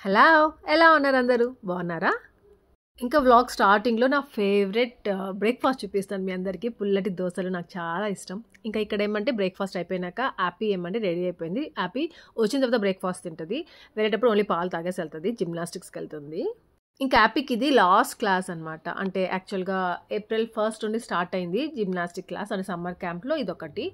Hello! ఎలా ఉన్నారు అందరూ? బాగున్నారా? ఇంకా వ్లాగ్ స్టార్టింగ్‌లో నా ఫేవరెట్ బ్రేక్‌ఫాస్ట్ చూపిస్తాను మీ అందరికీ. పుల్లటి దోసలు నాకు చాలా ఇష్టం. ఇంకా ఇక్కడ ఏమంటే బ్రేక్‌ఫాస్ట్ అయిపోయినాక యాపీ ఏమంటే రెడీ అయిపోయింది. యాపీ వచ్చిన తర్వాత బ్రేక్‌ఫాస్ట్ తింటది. వెళ్ళేటప్పుడు ఓన్లీ పాలు తాగేసి వెళ్తది. జిమ్నాస్టిక్స్‌కెళ్తుంది. ఇంకా యాపీకి ఇది లాస్ట్ క్లాస్ అనమాట. అంటే యాక్చువల్‌గా ఏప్రిల్ 1 నుండి స్టార్ట్ అయింది జిమ్నాస్టిక్ క్లాస్. అంటే సమ్మర్ క్యాంప్‌లో ఇదొకటి.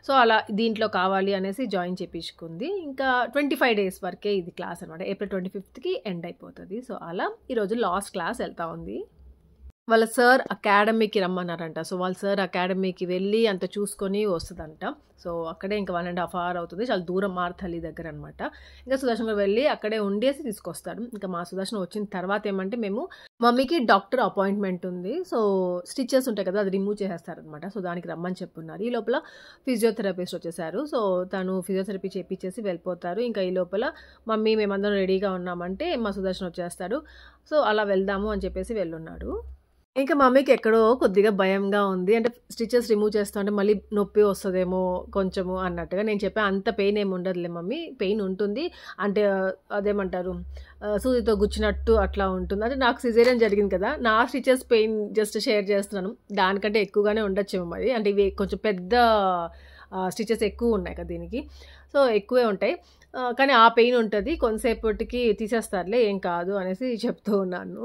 సో, అలా దీంట్లో కావాలి అనేసి జాయిన్ చేపించుకుంది. ఇంకా 25 డేస్ వరకే ఇది క్లాస్ అనమాట. ఏప్రిల్ 25కి ఎండ్ అయిపోతది. సో, అలా ఈరోజు లాస్ట్ క్లాస్ వెళ్తా ఉంది. వాళ్ళ సార్ అకాడమీకి రమ్మన్నారంట. సో, వాళ్ళ సార్ అకాడమీకి వెళ్ళి అంతా చూసుకొని వస్తదంట. సో, అక్కడే ఇంకా 1.5 అవర్ అవుతుంది. చాలా దూరం మారుతల్లి దగ్గర అనమాట. ఇంకా సుదర్శన్ గారు వెళ్ళి అక్కడే ఉండేసి తీసుకొస్తాడు. ఇంకా మా సుదర్శన్ వచ్చిన తర్వాత ఏమంటే మేము మమ్మీకి డాక్టర్ అపాయింట్మెంట్ ఉంది. సో, స్టిచెస్ ఉంటాయి కదా! అది రిమూవ్ చేసేస్తారనమాట. సో, దానికి రమ్మని చెప్పున్నారు. ఈ లోపల ఫిజియోథెరపిస్ట్ వచ్చేసారు. సో, తను ఫిజియోథెరపీ చేపిచ్చేసి వెళ్ళిపోతారు. ఇంకా ఈ లోపల మమ్మీ మేమందరం రెడీగా ఉన్నామంటే మా సుదర్శన్ వచ్చేస్తాడు. సో, అలా వెళ్దాము అని చెప్పేసి వెళ్ళున్నాడు. ఇంకా మమ్మీకి ఎక్కడో కొద్దిగా భయంగా ఉంది. అంటే స్టిచెస్ రిమూవ్ చేస్తా ఉంటే మళ్ళీ నొప్పి వస్తదేమో కొంచెము అన్నట్టుగా. నేను చెప్పా అంత పెయిన్ ఏమి ఉండదులే మమ్మీ. పెయిన్ ఉంటుంది. అంటే అదేమంటారు సూదితో గుచ్చినట్టు అట్లా ఉంటుంది. అంటే నాకు సిజేరియన్ జరిగింది కదా! నా స్టిచెస్ పెయిన్ జస్ట్ షేర్ చేస్తున్నాను. దానికంటే ఎక్కువగానే ఉండొచ్చేమో మరి. అంటే ఇవి కొంచెం పెద్ద స్టిచెస్ ఎక్కువ ఉన్నాయి కదా దీనికి. సో, ఎక్కువే ఉంటాయి. కానీ ఆ పెయిన్ ఉంటది. కొంతసేపటికి తీసేస్తారులే ఏం కాదు అనేసి చెప్తూ ఉన్నాను.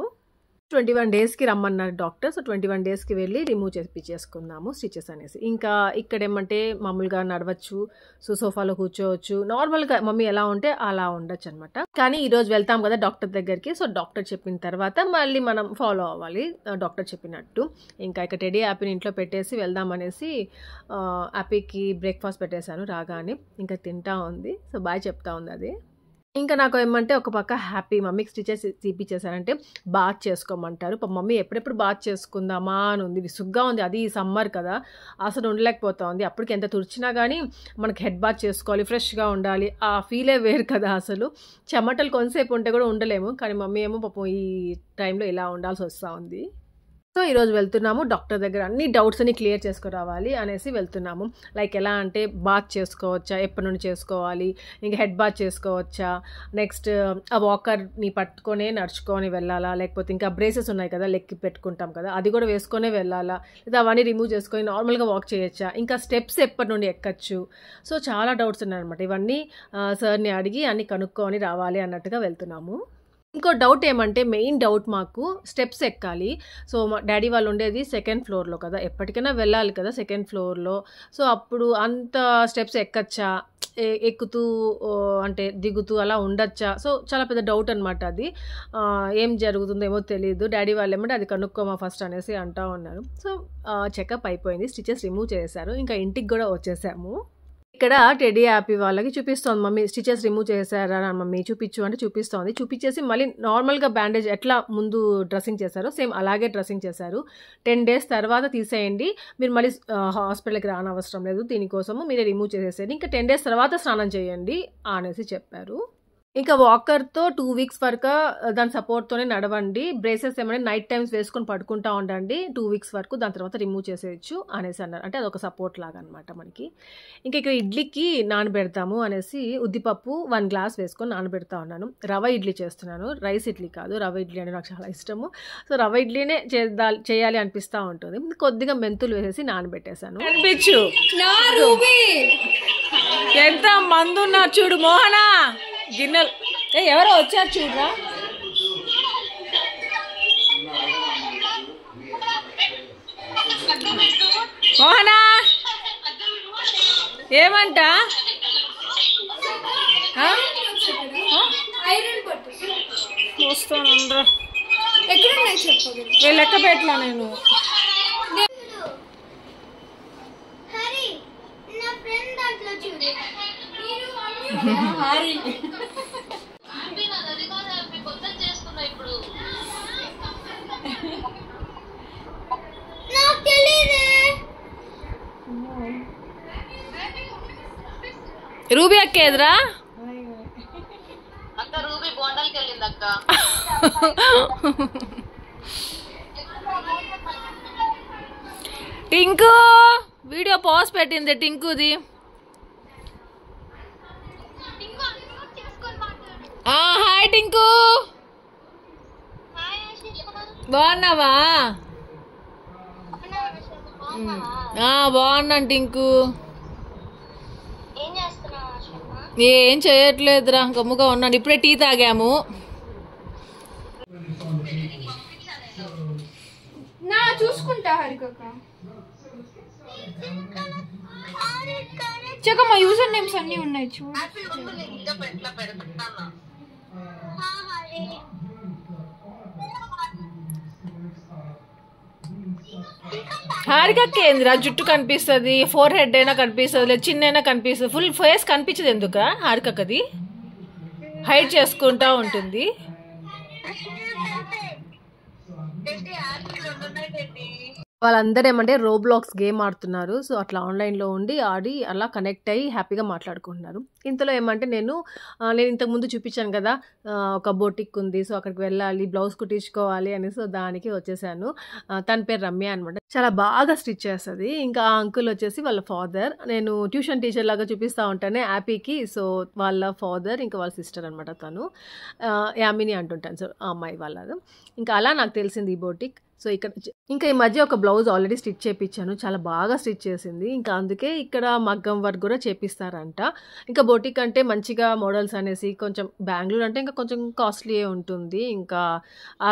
21 డేస్‌కి రమ్మన్నారు డాక్టర్. సో, 21 డేస్‌కి వెళ్ళి రిమూవ్ చేపించేసుకున్నాము స్టిచెస్ అనేసి. ఇంకా ఇక్కడేమంటే మామూలుగా నడవచ్చు. సో, సోఫాలో కూర్చోవచ్చు. నార్మల్‌గా మమ్మీ ఎలా ఉంటే అలా ఉండొచ్చనమాట. కానీ ఈరోజు వెళ్తాం కదా డాక్టర్ దగ్గరికి. సో, డాక్టర్ చెప్పిన తర్వాత మళ్ళీ మనం ఫాలో అవ్వాలి డాక్టర్ చెప్పినట్టు. ఇంకా ఇక్కడ టెడ్డీ యాపీని ఇంట్లో పెట్టేసి వెళ్దామనేసి యాపీకి బ్రేక్‌ఫాస్ట్ పెట్టేశాను రాగానే. ఇంకా తింటా ఉంది. సో, బాయ్ చెప్తా ఉంది అది. ఇంకా నాకు ఏమంటే ఒక పక్క హ్యాపీ మమ్మీకి స్టిచెస్ తీపిచ్చేసారంటే బాత్ చేసుకోమంటారు. మమ్మీ ఎప్పుడెప్పుడు బాత్ చేసుకుందామా అని ఉంది. విసుగ్గా ఉంది. అది సమ్మర్ కదా! అసలు ఉండలేకపోతా ఉంది. అప్పటికి ఎంత తుడిచినా కానీ మనకి హెడ్ బాత్ చేసుకోవాలి, ఫ్రెష్‌గా ఉండాలి. ఆ ఫీలే వేరు కదా అసలు. చెమటలు కొంతసేపు ఉంటే కూడా ఉండలేము. కానీ మమ్మీ ఏమో పాపం ఈ టైంలో ఇలా ఉండాల్సి వస్తూ ఉంది. సో, ఈరోజు వెళ్తున్నాము డాక్టర్ దగ్గర అన్ని డౌట్స్ అన్ని క్లియర్ చేసుకురావాలి అనేసి వెళ్తున్నాము. లైక్ ఎలా అంటే బాత్ చేసుకోవచ్చా? ఎప్పటి నుండి చేసుకోవాలి? ఇంకా హెడ్ బాత్ చేసుకోవచ్చా? నెక్స్ట్ ఆ వాకర్‌ని పట్టుకొనే నడుచుకొని వెళ్ళాలా? లేకపోతే ఇంకా బ్రేసెస్ ఉన్నాయి కదా! లెగ్‌కి పెట్టుకుంటాం కదా! అది కూడా వేసుకొనే వెళ్ళాలా? లేదా అవన్నీ రిమూవ్ చేసుకొని నార్మల్‌గా వాక్ చేయొచ్చా? ఇంకా స్టెప్స్ ఎప్పటి నుండి ఎక్కచ్చు? సో, చాలా డౌట్స్ ఉన్నాయన్నమాట. ఇవన్నీ సార్‌ని అడిగి అన్నీ కనుక్కొని రావాలి అన్నట్టుగా వెళ్తున్నాము. ఇంకో డౌట్ ఏమంటే మెయిన్ డౌట్ మాకు స్టెప్స్ ఎక్కాలి. సో, మా డ్యాడీ వాళ్ళు ఉండేది సెకండ్ ఫ్లోర్‌లో కదా! ఎప్పటికైనా వెళ్ళాలి కదా సెకండ్ ఫ్లోర్‌లో. సో, అప్పుడు అంత స్టెప్స్ ఎక్కచ్చా? ఎక్కుతూ అంటే దిగుతూ అలా ఉండొచ్చా? సో, చాలా పెద్ద డౌట్ అనమాట అది. ఏం జరుగుతుందేమో తెలీదు. డ్యాడీ వాళ్ళేమంటే అది కనుక్కోమా ఫస్ట్ అనేసి అంటా ఉన్నారు. సో, చెకప్ అయిపోయింది. స్టిచెస్ రిమూవ్ చేశారు. ఇంకా ఇంటికి కూడా వచ్చేసాము. ఇక్కడ టెడ్డీ యాపీ వాళ్ళకి చూపిస్తోంది మమ్మీ స్టిచెస్ రిమూవ్ చేశారా మమ్మీ చూపించు అంటే చూపిస్తోంది. చూపించేసి మళ్ళీ నార్మల్‌గా బ్యాండేజ్ ఎట్లా ముందు డ్రెస్సింగ్ చేశారో సేమ్ అలాగే డ్రెస్సింగ్ చేశారు. 10 డేస్ తర్వాత తీసేయండి. మీరు మళ్ళీ హాస్పిటల్‌కి రానవసరం లేదు. దీనికోసము మీరే రిమూవ్ చేసేసేయండి. ఇంకా 10 డేస్ తర్వాత స్నానం చేయండి అనేసి చెప్పారు. ఇంకా వాకర్‌తో 2 వీక్స్ వరకు దాని సపోర్ట్‌తోనే నడవండి. బ్రేసెస్ ఏమైనా నైట్ టైమ్స్ వేసుకొని పడుకుంటా ఉండండి 2 వీక్స్ వరకు. దాని తర్వాత రిమూవ్ చేసేయొచ్చు అనేసి అన్నారు. అంటే అదొక సపోర్ట్ లాగా అనమాట మనకి. ఇంకా ఇక్కడ ఇడ్లీకి నానబెడతాము అనేసి ఉద్దిపప్పు 1 గ్లాస్ వేసుకొని నానబెడతా ఉన్నాను. రవ ఇడ్లీ చేస్తున్నాను. రైస్ ఇడ్లీ కాదు. రవ ఇడ్లీ అంటే నాకు చాలా ఇష్టము. సో, రవ ఇడ్లీనే చేయాలి అనిపిస్తూ ఉంటుంది. కొద్దిగా మెంతులు వేసేసి నానబెట్టేశాను. అనిపించు ఎంత మంది ఉన్నారు చూడు మోహనా గిన్నెలు ఎవరో వచ్చారు చూడరా. మోహనా ఏమంట వస్తాను లెక్క పెట్టలా నేను. రూబీ అక్క ఎదురా రూబీ బోండాలకి వెళ్ళింది అక్క. టింకు వీడియో పాజ్ పెట్టింది టింకుది. హాయ్ టింకు, బాగున్నావా? బాగున్నాను టింకు. ఏం చేయట్లేదురా, గమ్ముగా ఉన్నాను. ఇప్పుడే టీ తాగాము. చూసుకుంటా హరికక్క. చక్క మా యూజర్ నేమ్స్ అన్ని ఉన్నాయి చూడు. హారికక్క ఏందిరా, జుట్టు కనిపిస్తుంది, ఫోర్ హెడ్ అయినా కనిపిస్తుంది, లేదు చిన్న అయినా కనిపిస్తుంది, ఫుల్ ఫేస్ కనిపించదు ఎందుక? హారికక్కది హైడ్ చేసుకుంటా ఉంటుంది. వాళ్ళందరూ ఏమంటే రోబ్లాక్స్ గేమ్ ఆడుతున్నారు. సో అట్లా ఆన్లైన్లో ఉండి ఆడి అలా కనెక్ట్ అయ్యి హ్యాపీగా మాట్లాడుకుంటున్నారు. ఇంతలో ఏమంటే నేను ఇంతకుముందు చూపించాను కదా, ఒక బొటిక్ ఉంది, సో అక్కడికి వెళ్ళాలి, బ్లౌజ్ కుట్టించుకోవాలి అని. సో దానికి వచ్చేసాను. తన పేరు రమ్య అనమాట. చాలా బాగా స్టిచ్ చేస్తుంది. ఇంకా ఆ అంకుల్ వచ్చేసి వాళ్ళ ఫాదర్. నేను ట్యూషన్ టీచర్ లాగా చూపిస్తూ ఉంటాను యాపీకి. సో వాళ్ళ ఫాదర్ ఇంకా వాళ్ళ సిస్టర్ అనమాట. తను యామిని అంటుంటాను. సో ఆ అమ్మాయి వాళ్ళది. ఇంకా అలా నాకు తెలిసింది ఈ బొటిక్. సో ఇక్కడ ఇంకా ఈ మధ్య ఒక బ్లౌజ్ ఆల్రెడీ స్టిచ్ చేయించాను, చాలా బాగా స్టిచ్ చేసింది. ఇంకా అందుకే ఇక్కడ మగ్గం వర్క్ కూడా చేపిస్తారంట. ఇంకా బొటిక్ అంటే మంచిగా మోడల్స్ అనేసి, కొంచెం బెంగళూరు అంటే ఇంకా కొంచెం కాస్ట్లీ ఉంటుంది. ఇంకా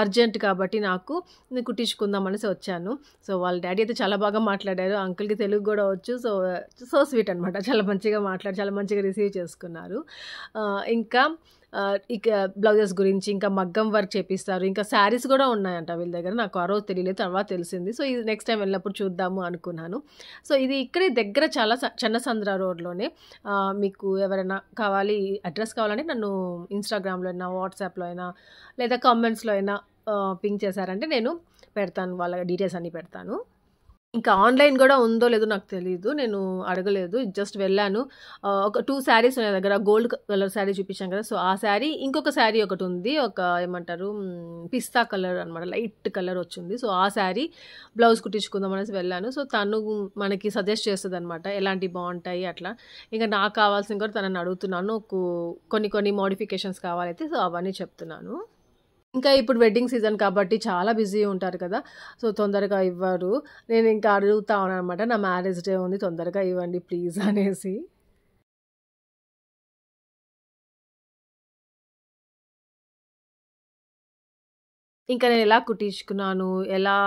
అర్జెంట్ కాబట్టి నాకు కుట్టించుకుందాం అనేసి వచ్చాను. సో వాళ్ళ డాడీ అయితే చాలా బాగా మాట్లాడారు. అంకుల్కి తెలుగు కూడా వచ్చు. సో స్వీట్ అనమాట. చాలా మంచిగా మాట్లాడి చాలా మంచిగా రిసీవ్ చేసుకున్నారు. ఇంకా ఇక బ్లౌజెస్ గురించి, ఇంకా మగ్గం వర్క్ చేపిస్తారు, ఇంకా శారీస్ కూడా ఉన్నాయంట వీళ్ళ దగ్గర. నాకు ఆ రోజు తెలియలేదు, తర్వాత తెలిసింది. సో ఇది నెక్స్ట్ టైం వెళ్ళినప్పుడు చూద్దాము అనుకున్నాను. సో ఇది ఇక్కడే దగ్గర, చాలా చెన్నసంద్ర రోడ్లోనే. మీకు ఎవరైనా కావాలి, అడ్రస్ కావాలంటే నన్ను ఇన్స్టాగ్రామ్లో అయినా, వాట్సాప్లో అయినా, లేదా కామెంట్స్లో అయినా పింక్ చేశారంటే నేను పెడతాను, వాళ్ళ డీటెయిల్స్ అన్నీ పెడతాను. ఇంకా ఆన్లైన్ కూడా ఉందో లేదో నాకు తెలీదు, నేను అడగలేదు, జస్ట్ వెళ్ళాను. ఒక 2 శారీస్ ఉన్నాయి దగ్గర. గోల్డ్ కలర్ శారీ చూపించాను కదా, సో ఆ శారీ, ఇంకొక శారీ ఒకటి ఉంది, ఒక ఏమంటారు పిస్తా కలర్ అనమాట, లైట్ కలర్ వచ్చింది. సో ఆ శారీ బ్లౌజ్ కుట్టించుకుందాం అనేసి వెళ్ళాను. సో తను మనకి సజెస్ట్ చేస్తుంది అనమాట, ఎలాంటివి బాగుంటాయి అట్లా. ఇంకా నాకు కావాల్సిన కూడా తనని అడుగుతున్నాను, కొన్ని మోడిఫికేషన్స్ కావాలైతే. సో అవన్నీ చెప్తున్నాను. ఇంకా ఇప్పుడు వెడ్డింగ్ సీజన్ కాబట్టి చాలా బిజీ ఉంటారు కదా, సో తొందరగా ఇవ్వరు. నేను ఇంకా అడుగుతా ఉన్నాను అనమాట, నా మ్యారేజ్ డే ఉంది, తొందరగా ఇవ్వండి ప్లీజ్ అనేసి. ఇంకా నేను ఎలా కుట్టించుకున్నాను, ఎలా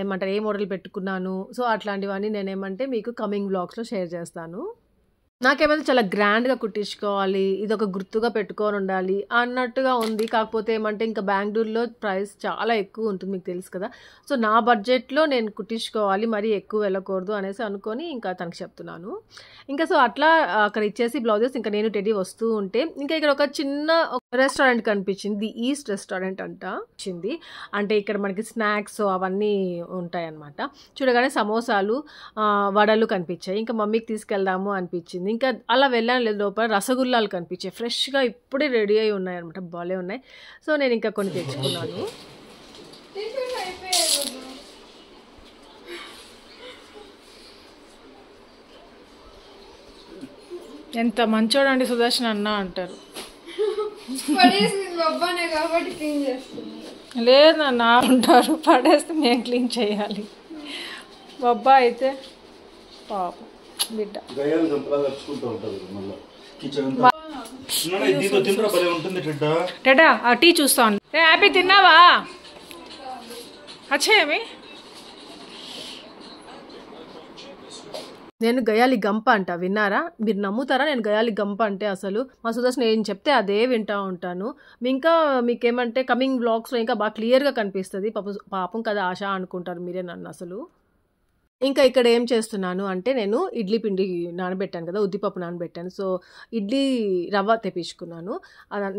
ఏమంటారు, ఏ మోడల్ పెట్టుకున్నాను, సో అట్లాంటివన్నీ నేనేమంటే మీకు కమింగ్ వ్లాగ్స్లో షేర్ చేస్తాను. నాకేమైతే చాలా గ్రాండ్గా కుట్టించుకోవాలి, ఇది ఒక గుర్తుగా పెట్టుకొని ఉండాలి అన్నట్టుగా ఉంది. కాకపోతే ఏమంటే ఇంకా బెంగళూరులో ప్రైస్ చాలా ఎక్కువ ఉంటుంది, మీకు తెలుసు కదా. సో నా బడ్జెట్లో నేను కుట్టించుకోవాలి, మరీ ఎక్కువ వెళ్ళకూడదు అనేసి అనుకొని ఇంకా తనకు చెప్తున్నాను. ఇంకా సో అట్లా అక్కడ ఇచ్చేసి బ్లౌజెస్ ఇంకా నేను టెడీ వస్తూ ఉంటే, ఇంకా ఇక్కడ ఒక చిన్న రెస్టారెంట్ కనిపించింది, ది ఈస్ట్ రెస్టారెంట్ అంట వచ్చింది. అంటే ఇక్కడ మనకి స్నాక్స్ అవన్నీ ఉంటాయన్నమాట. చూడగానే సమోసాలు, వడలు కనిపించాయి. ఇంకా మమ్మీకి తీసుకెళ్దాము అనిపించింది. ఇంకా అలా వెళ్ళాను, లేదు లోపల రసగుల్లాలు కనిపించాయి, ఫ్రెష్గా ఇప్పుడే రెడీ అయి ఉన్నాయి అనమాట, బాగా ఉన్నాయి. సో నేను ఇంకా కొన్ని తెచ్చుకున్నాను. ఎంత మంచోడండి సుదర్శన్ అన్న అంటారు. లేదు నాన్న అంటారు, పడేస్తే మేము క్లీన్ చేయాలి. బొబ్బా అయితే పాపం బిడ్డ. టెడా ఆ టీ చూస్తాను. హ్యాపీ తిన్నావా? అచ్చేమి నేను గయాలి గంప అంట, విన్నారా? మీరు నమ్ముతారా? నేను గయాలి గంప అంటే అసలు మా సుదర్శన్ ఏం చెప్తే అదే వింటూ ఉంటాను. ఇంకా మీకేమంటే కమింగ్ బ్లాగ్స్లో ఇంకా బాగా క్లియర్గా కనిపిస్తుంది. పాపం కదా ఆశ అనుకుంటారు మీరే నన్ను అసలు. ఇంకా ఇక్కడ ఏం చేస్తున్నాను అంటే, నేను ఇడ్లీ పిండి నానబెట్టాను కదా, ఉద్దిపప్పు నానబెట్టాను. సో ఇడ్లీ రవ్వ తెప్పించుకున్నాను.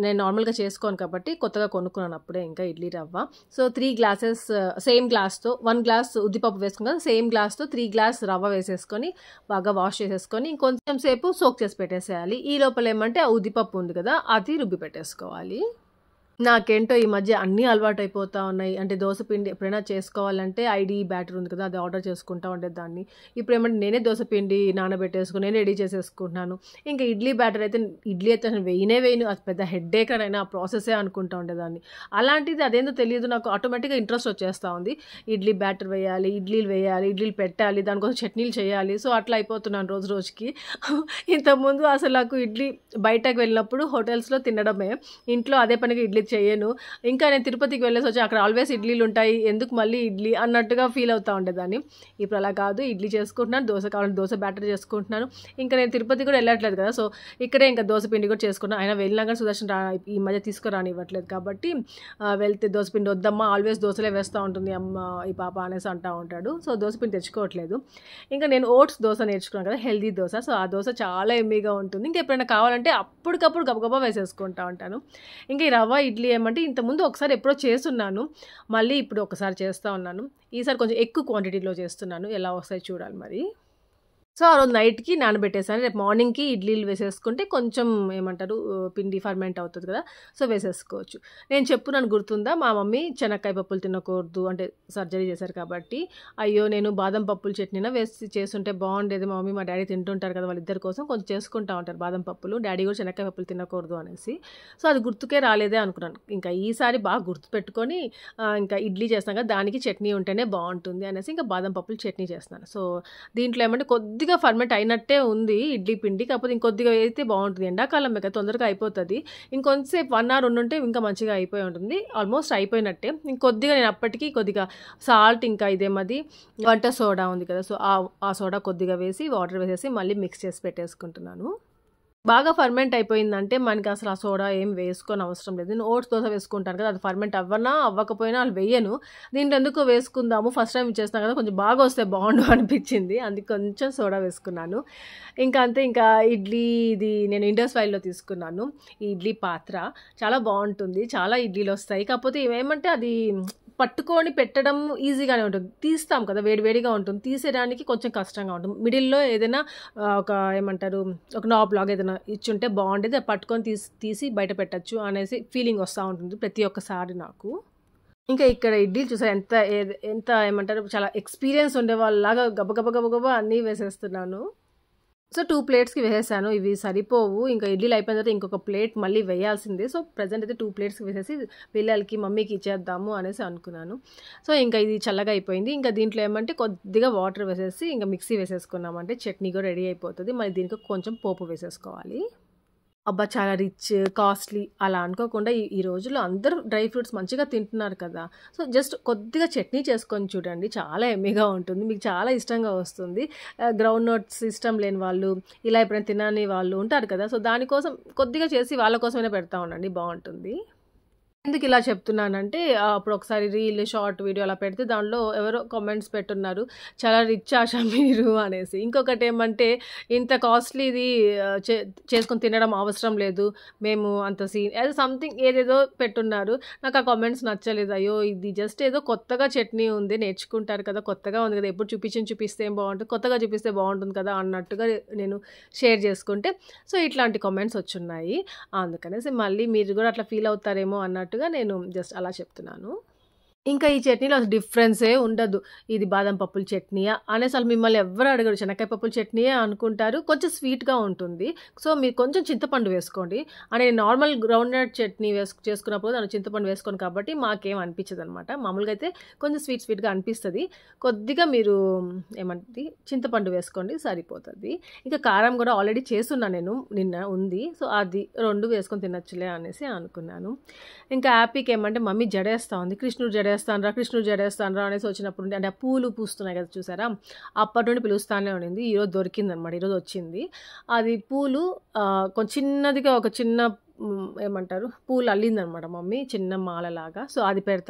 నేను నార్మల్గా చేసుకోను కాబట్టి కొత్తగా కొనుక్కున్నాను అప్పుడే ఇంకా ఇడ్లీ రవ్వ. సో 3 గ్లాసెస్ సేమ్ గ్లాస్తో, 1 గ్లాస్ ఉద్దిపప్పు వేసుకున్నాను, సేమ్ గ్లాస్తో 3 గ్లాస్ రవ్వ వేసేసుకొని బాగా వాష్ చేసేసుకొని ఇంకొంచెం సేపు సోక్ చేసి పెట్టేసేయాలి. ఈ లోపల ఏమంటే ఆ ఉద్దిపప్పు ఉంది కదా, అది రుబ్బి పెట్టేసుకోవాలి. నాకేంటో ఈ మధ్య అన్నీ అలవాటైపోతా ఉన్నాయి. అంటే దోస పిండి ఎప్పుడైనా చేసుకోవాలంటే ఐడీ బ్యాటర్ ఉంది కదా! అది ఆర్డర్ చేసుకుంటా ఉండేదాన్ని. ఇప్పుడేమంటే నేనే దోస పిండి నానబెట్టేసుకొని నేనే రెడీ చేసేసుకుంటున్నాను. ఇంకా ఇడ్లీ బ్యాటర్ అయితే ఇడ్లీ అయితే అసలు వేయను. అది పెద్ద హెడ్‌ఏక్ అనైనా ఆ ప్రాసెసే అనుకుంటా ఉండేదాన్ని. అలాంటిది అదేందో తెలీదు నాకు ఆటోమేటిక్‌గా ఇంట్రెస్ట్ వచ్చేస్తా ఉంది. ఇడ్లీ బ్యాటర్ వేయాలి, ఇడ్లీలు పెట్టాలి, దానికోసం చట్నీలు చేయాలి. సో, అట్లా అయిపోతున్నాను రోజు రోజుకి. ఇంతకుముందు అసలు నాకు ఇడ్లీ బయటకు వెళ్ళినప్పుడు హోటల్స్‌లో తినడమే. ఇంట్లో అదే పనిగా ఇడ్లీ చేయను. ఇంకా నేను తిరుపతికి వెళ్ళేసొచ్చి అక్కడ ఆల్వేస్ ఇడ్లీలుంటాయి. ఎందుకు మళ్ళీ ఇడ్లీ అన్నట్టుగా ఫీల్ అవుతా ఉండేదాన్ని. ఇప్పుడు అలా కాదు. ఇడ్లీ చేసుకుంటున్నాను. దోస కావాలంటే దోస బ్యాటర్ చేసుకుంటున్నాను. ఇంకా నేను తిరుపతి కూడా వెళ్ళట్లేదు కదా! సో, ఇక్కడే ఇంకా దోస పిండి కూడా చేసుకున్నాను. అయినా వెళ్ళినా కానీ సుదర్శన్ ఈ మధ్య తీసుకురానివ్వట్లేదు కాబట్టి వెళ్తే దోస పిండి వద్దమ్మా ఆల్వేస్ దోసలే వేస్తూ ఉంటుంది అమ్మ ఈ పాప అనేసి అంటూ ఉంటాడు. సో, దోస పిండి తెచ్చుకోవట్లేదు. ఇంకా నేను ఓట్స్ దోస నేర్చుకున్నాను కదా! హెల్తీ దోస. సో, ఆ దోస చాలా యమ్మీగా ఉంటుంది. ఇంకా ఎప్పుడైనా కావాలంటే అప్పటికప్పుడు గబగబా వేసేసుకుంటా ఉంటాను. ఇంకా ఈ రవ్వ ఇడ్లీ ఏమంటే ఇంతకుముందు ఒకసారి ఎప్పుడో చేసున్నాను. మళ్ళీ ఇప్పుడు ఒకసారి చేస్తా ఉన్నాను. ఈసారి కొంచెం ఎక్కువ క్వాంటిటీలో చేస్తున్నాను. ఎలా వస్తాయో చూడాలి మరి. సో, ఆ రోజు నైట్‌కి నానబెట్టేసాను. రేపు మార్నింగ్‌కి ఇడ్లీలు వేసేసుకుంటే కొంచెం ఏమంటారు పిండి ఫర్మెంట్ అవుతది కదా! సో, వేసేసుకోవచ్చు. నేను చెప్పున్నాను గుర్తుందా? మా మమ్మీ చెనక్కాయ పప్పులు తినకూడదు అంటే సర్జరీ చేశారు కాబట్టి, అయ్యో! నేను బాదం పప్పుల చట్నీనా వేసి చేసుంటే బాగుండేది. మా మమ్మీ, మా డ్యాడీ తింటుంటారు కదా! వాళ్ళిద్దరి కోసం కొంచెం చేసుకుంటా ఉంటారు బాదం పప్పులు. డ్యాడీ కూడా చెనక్కాయ పప్పులు తినకూడదు అనేసి. సో, అది గుర్తుకే రాలేదే అనుకున్నాను. ఇంకా ఈసారి బాగా గుర్తుపెట్టుకొని ఇంకా ఇడ్లీ చేస్తాం కదా! దానికి చట్నీ ఉంటేనే బాగుంటుంది అనేసి ఇంకా బాదం పప్పుల చట్నీ చేస్తున్నాను. సో, దీంట్లో ఏమంటే కొద్దిగా ఫర్మెంట్ అయినట్టే ఉంది ఇడ్లీ పిండి. కాకపోతే ఇంకొద్దిగా వేస్తే బాగుంటుంది. ఎండాకాలమే కదా! తొందరగా అయిపోతది. ఇంకొంచెంసేపు 1 అవర్ ఉండుంటే ఇంకా మంచిగా అయిపోయి ఉంటుంది. ఆల్మోస్ట్ అయిపోయినట్టే. ఇంకొద్దిగా నేను అప్పటికి కొద్దిగా సాల్ట్ ఇంకా ఇదేమది వంట సోడా ఉంది కదా! సో, ఆ సోడా కొద్దిగా వేసి వాటర్ వేసేసి మళ్ళీ మిక్స్ చేసి పెట్టేసుకుంటున్నాను. బాగా ఫర్మెంట్ అయిపోయిందంటే మనకి అసలు ఆ సోడా ఏం వేసుకోని అవసరం లేదు. నేను ఓట్స్ దోస వేసుకుంటాను కదా! అది ఫర్మెంట్ అవ్వకపోయినా అది వెయ్యను. దీంట్లో ఎందుకో వేసుకుందాము ఫస్ట్ టైమ్ చేస్తున్నాను కదా! కొంచెం బాగా వస్తే బాగుండు అనిపించింది. అందుకే కొంచెం సోడా వేసుకున్నాను. ఇంకా అంతే ఇంకా ఇడ్లీ ఇది నేను ఇండస్ వైల్డ్‌లో తీసుకున్నాను. ఈ ఇడ్లీ పాత్ర చాలా బాగుంటుంది. చాలా ఇడ్లీలొస్తాయి. కాకపోతే ఏమంటే అది పట్టుకొని పెట్టడం ఈజీగానే ఉంటుంది. తీస్తాం కదా! వేడి వేడిగా ఉంటుంది. తీసేయడానికి కొంచెం కష్టంగా ఉంటుంది. మిడిల్‌లో ఏదైనా ఒక ఏమంటారు ఒక నాబ్ లాగా ఏదైనా ఇచ్చుంటే బాగుండేది. అది పట్టుకొని తీసి బయట పెట్టొచ్చు అనేసి ఫీలింగ్ వస్తూ ఉంటుంది ప్రతి ఒక్కసారి నాకు. ఇంకా ఇక్కడ ఇడ్లీలు చూసారా ఎంత ఏమంటారు చాలా ఎక్స్‌పీరియన్స్ ఉండేవాళ్ళలాగా గబగబా అన్నీ వేసేస్తున్నాను. సో, 2 ప్లేట్స్‌కి వేసేసాను. ఇవి సరిపోవు. ఇంకా ఇడ్లీలు అయిపోయిన తర్వాత ఇంకొక ప్లేట్ మళ్ళీ వేయాల్సిందే. సో, ప్రెజెంట్ అయితే 2 ప్లేట్స్‌కి వేసేసి పిల్లలకి, మమ్మీకి ఇచ్చేద్దాము అనేసి అనుకున్నాను. సో, ఇంకా ఇది చల్లగా అయిపోయింది. ఇంకా దీంట్లో ఏమంటే కొద్దిగా వాటర్ వేసేసి ఇంకా మిక్సీ వేసేసుకున్నామంటే చట్నీ కూడా రెడీ అయిపోతది. మళ్ళీ దీనికి కొంచెం పోపు వేసేసుకోవాలి. అబ్బా! చాలా రిచ్, కాస్ట్‌లీ అలా అనుకోకుండా ఈ రోజుల్లో అందరూ డ్రై ఫ్రూట్స్ మంచిగా తింటున్నారు కదా! సో, జస్ట్ కొద్దిగా చట్నీ చేసుకొని చూడండి. చాలా యమ్మీగా ఉంటుంది. మీకు చాలా ఇష్టంగా వస్తుంది. గ్రౌండ్ నట్స్ ఇష్టం లేని వాళ్ళు, ఇలా ఎప్పుడైనా తినని వాళ్ళు ఉంటారు కదా! సో, దానికోసం కొద్దిగా చేసి వాళ్ళ కోసమైనా పెడతా ఉండండి బావుంటుంది. ఎందుకు ఇలా చెప్తున్నానంటే అప్పుడు ఒకసారి రీల్, షార్ట్ వీడియో అలా పెడితే దానిలో ఎవరో కామెంట్స్ పెట్టున్నారు. చాలా రిచ్ ఆష మీరు అనేసి. ఇంకొకటేమంటే ఇంత కాస్ట్‌లీది చేసుకొని తినడం అవసరం లేదు. మేము అంత ఏదో సంథింగ్ ఏదేదో పెట్టున్నారు. నాకు ఆ కామెంట్స్ నచ్చలేదు. అయ్యో! ఇది జస్ట్ ఏదో కొత్తగా చట్నీ ఉంది. నేర్చుకుంటారు కదా! కొత్తగా ఉంది కదా! ఎప్పుడు చూపిస్తే ఏం బాగుంటుంది. కొత్తగా చూపిస్తే బాగుంటుంది కదా! అన్నట్టుగా నేను షేర్ చేసుకుంటే సో, ఇట్లాంటి కామెంట్స్ వచ్చున్నాయి. అందుకనేసి మళ్ళీ మీరు కూడా అట్లా ఫీల్ అవుతారేమో అన్నట్టుగా నేను జస్ట్ అలా చెప్తున్నాను. ఇంకా ఈ చట్నీలో అసలు డిఫరెన్సే ఉండదు. ఇది బాదం పప్పుల చట్నీయా అనేసి అసలు మిమ్మల్ని ఎవ్వరు అడగరు. శనక్కాయ పప్పుల చట్నీయే అనుకుంటారు. కొంచెం స్వీట్‌గా ఉంటుంది. సో, మీరు కొంచెం చింతపండు వేసుకోండి. అని నార్మల్ గ్రౌండ్ నట్ చట్నీ చేసుకున్నప్పుడు దాంట్లో చింతపండు వేసుకోను కాబట్టి మాకేం అనిపించదనమాట. మామూలుగా అయితే కొంచెం స్వీట్‌గా అనిపిస్తది. కొద్దిగా మీరు ఏమంటది చింతపండు వేసుకోండి సరిపోతది. ఇంకా కారం కూడా ఆల్రెడీ చేసున్నా నేను నిన్న ఉంది. సో, అది 2 వేసుకొని తినొచ్చులే అనేసి అనుకున్నాను. ఇంకా హ్యాపీకి ఏమంటే మమ్మీ జడేస్తా ఉంది. కృష్ణుడు జడేస్తానురా అనేసి వచ్చినప్పుడు నుండి అంటే ఆ పూలు పూస్తున్నాయి కదా చూసారా? అప్పటి నుండి పిలుస్తానే ఉండింది. ఈరోజు దొరికిందనమాట. ఈరోజు వచ్చింది. అది పూలు కొంచెం చిన్నదిగా ఒక చిన్న ఏమంటారు పూలు అల్లిందనమాట మమ్మీ చిన్న మాలలాగా. సో, అది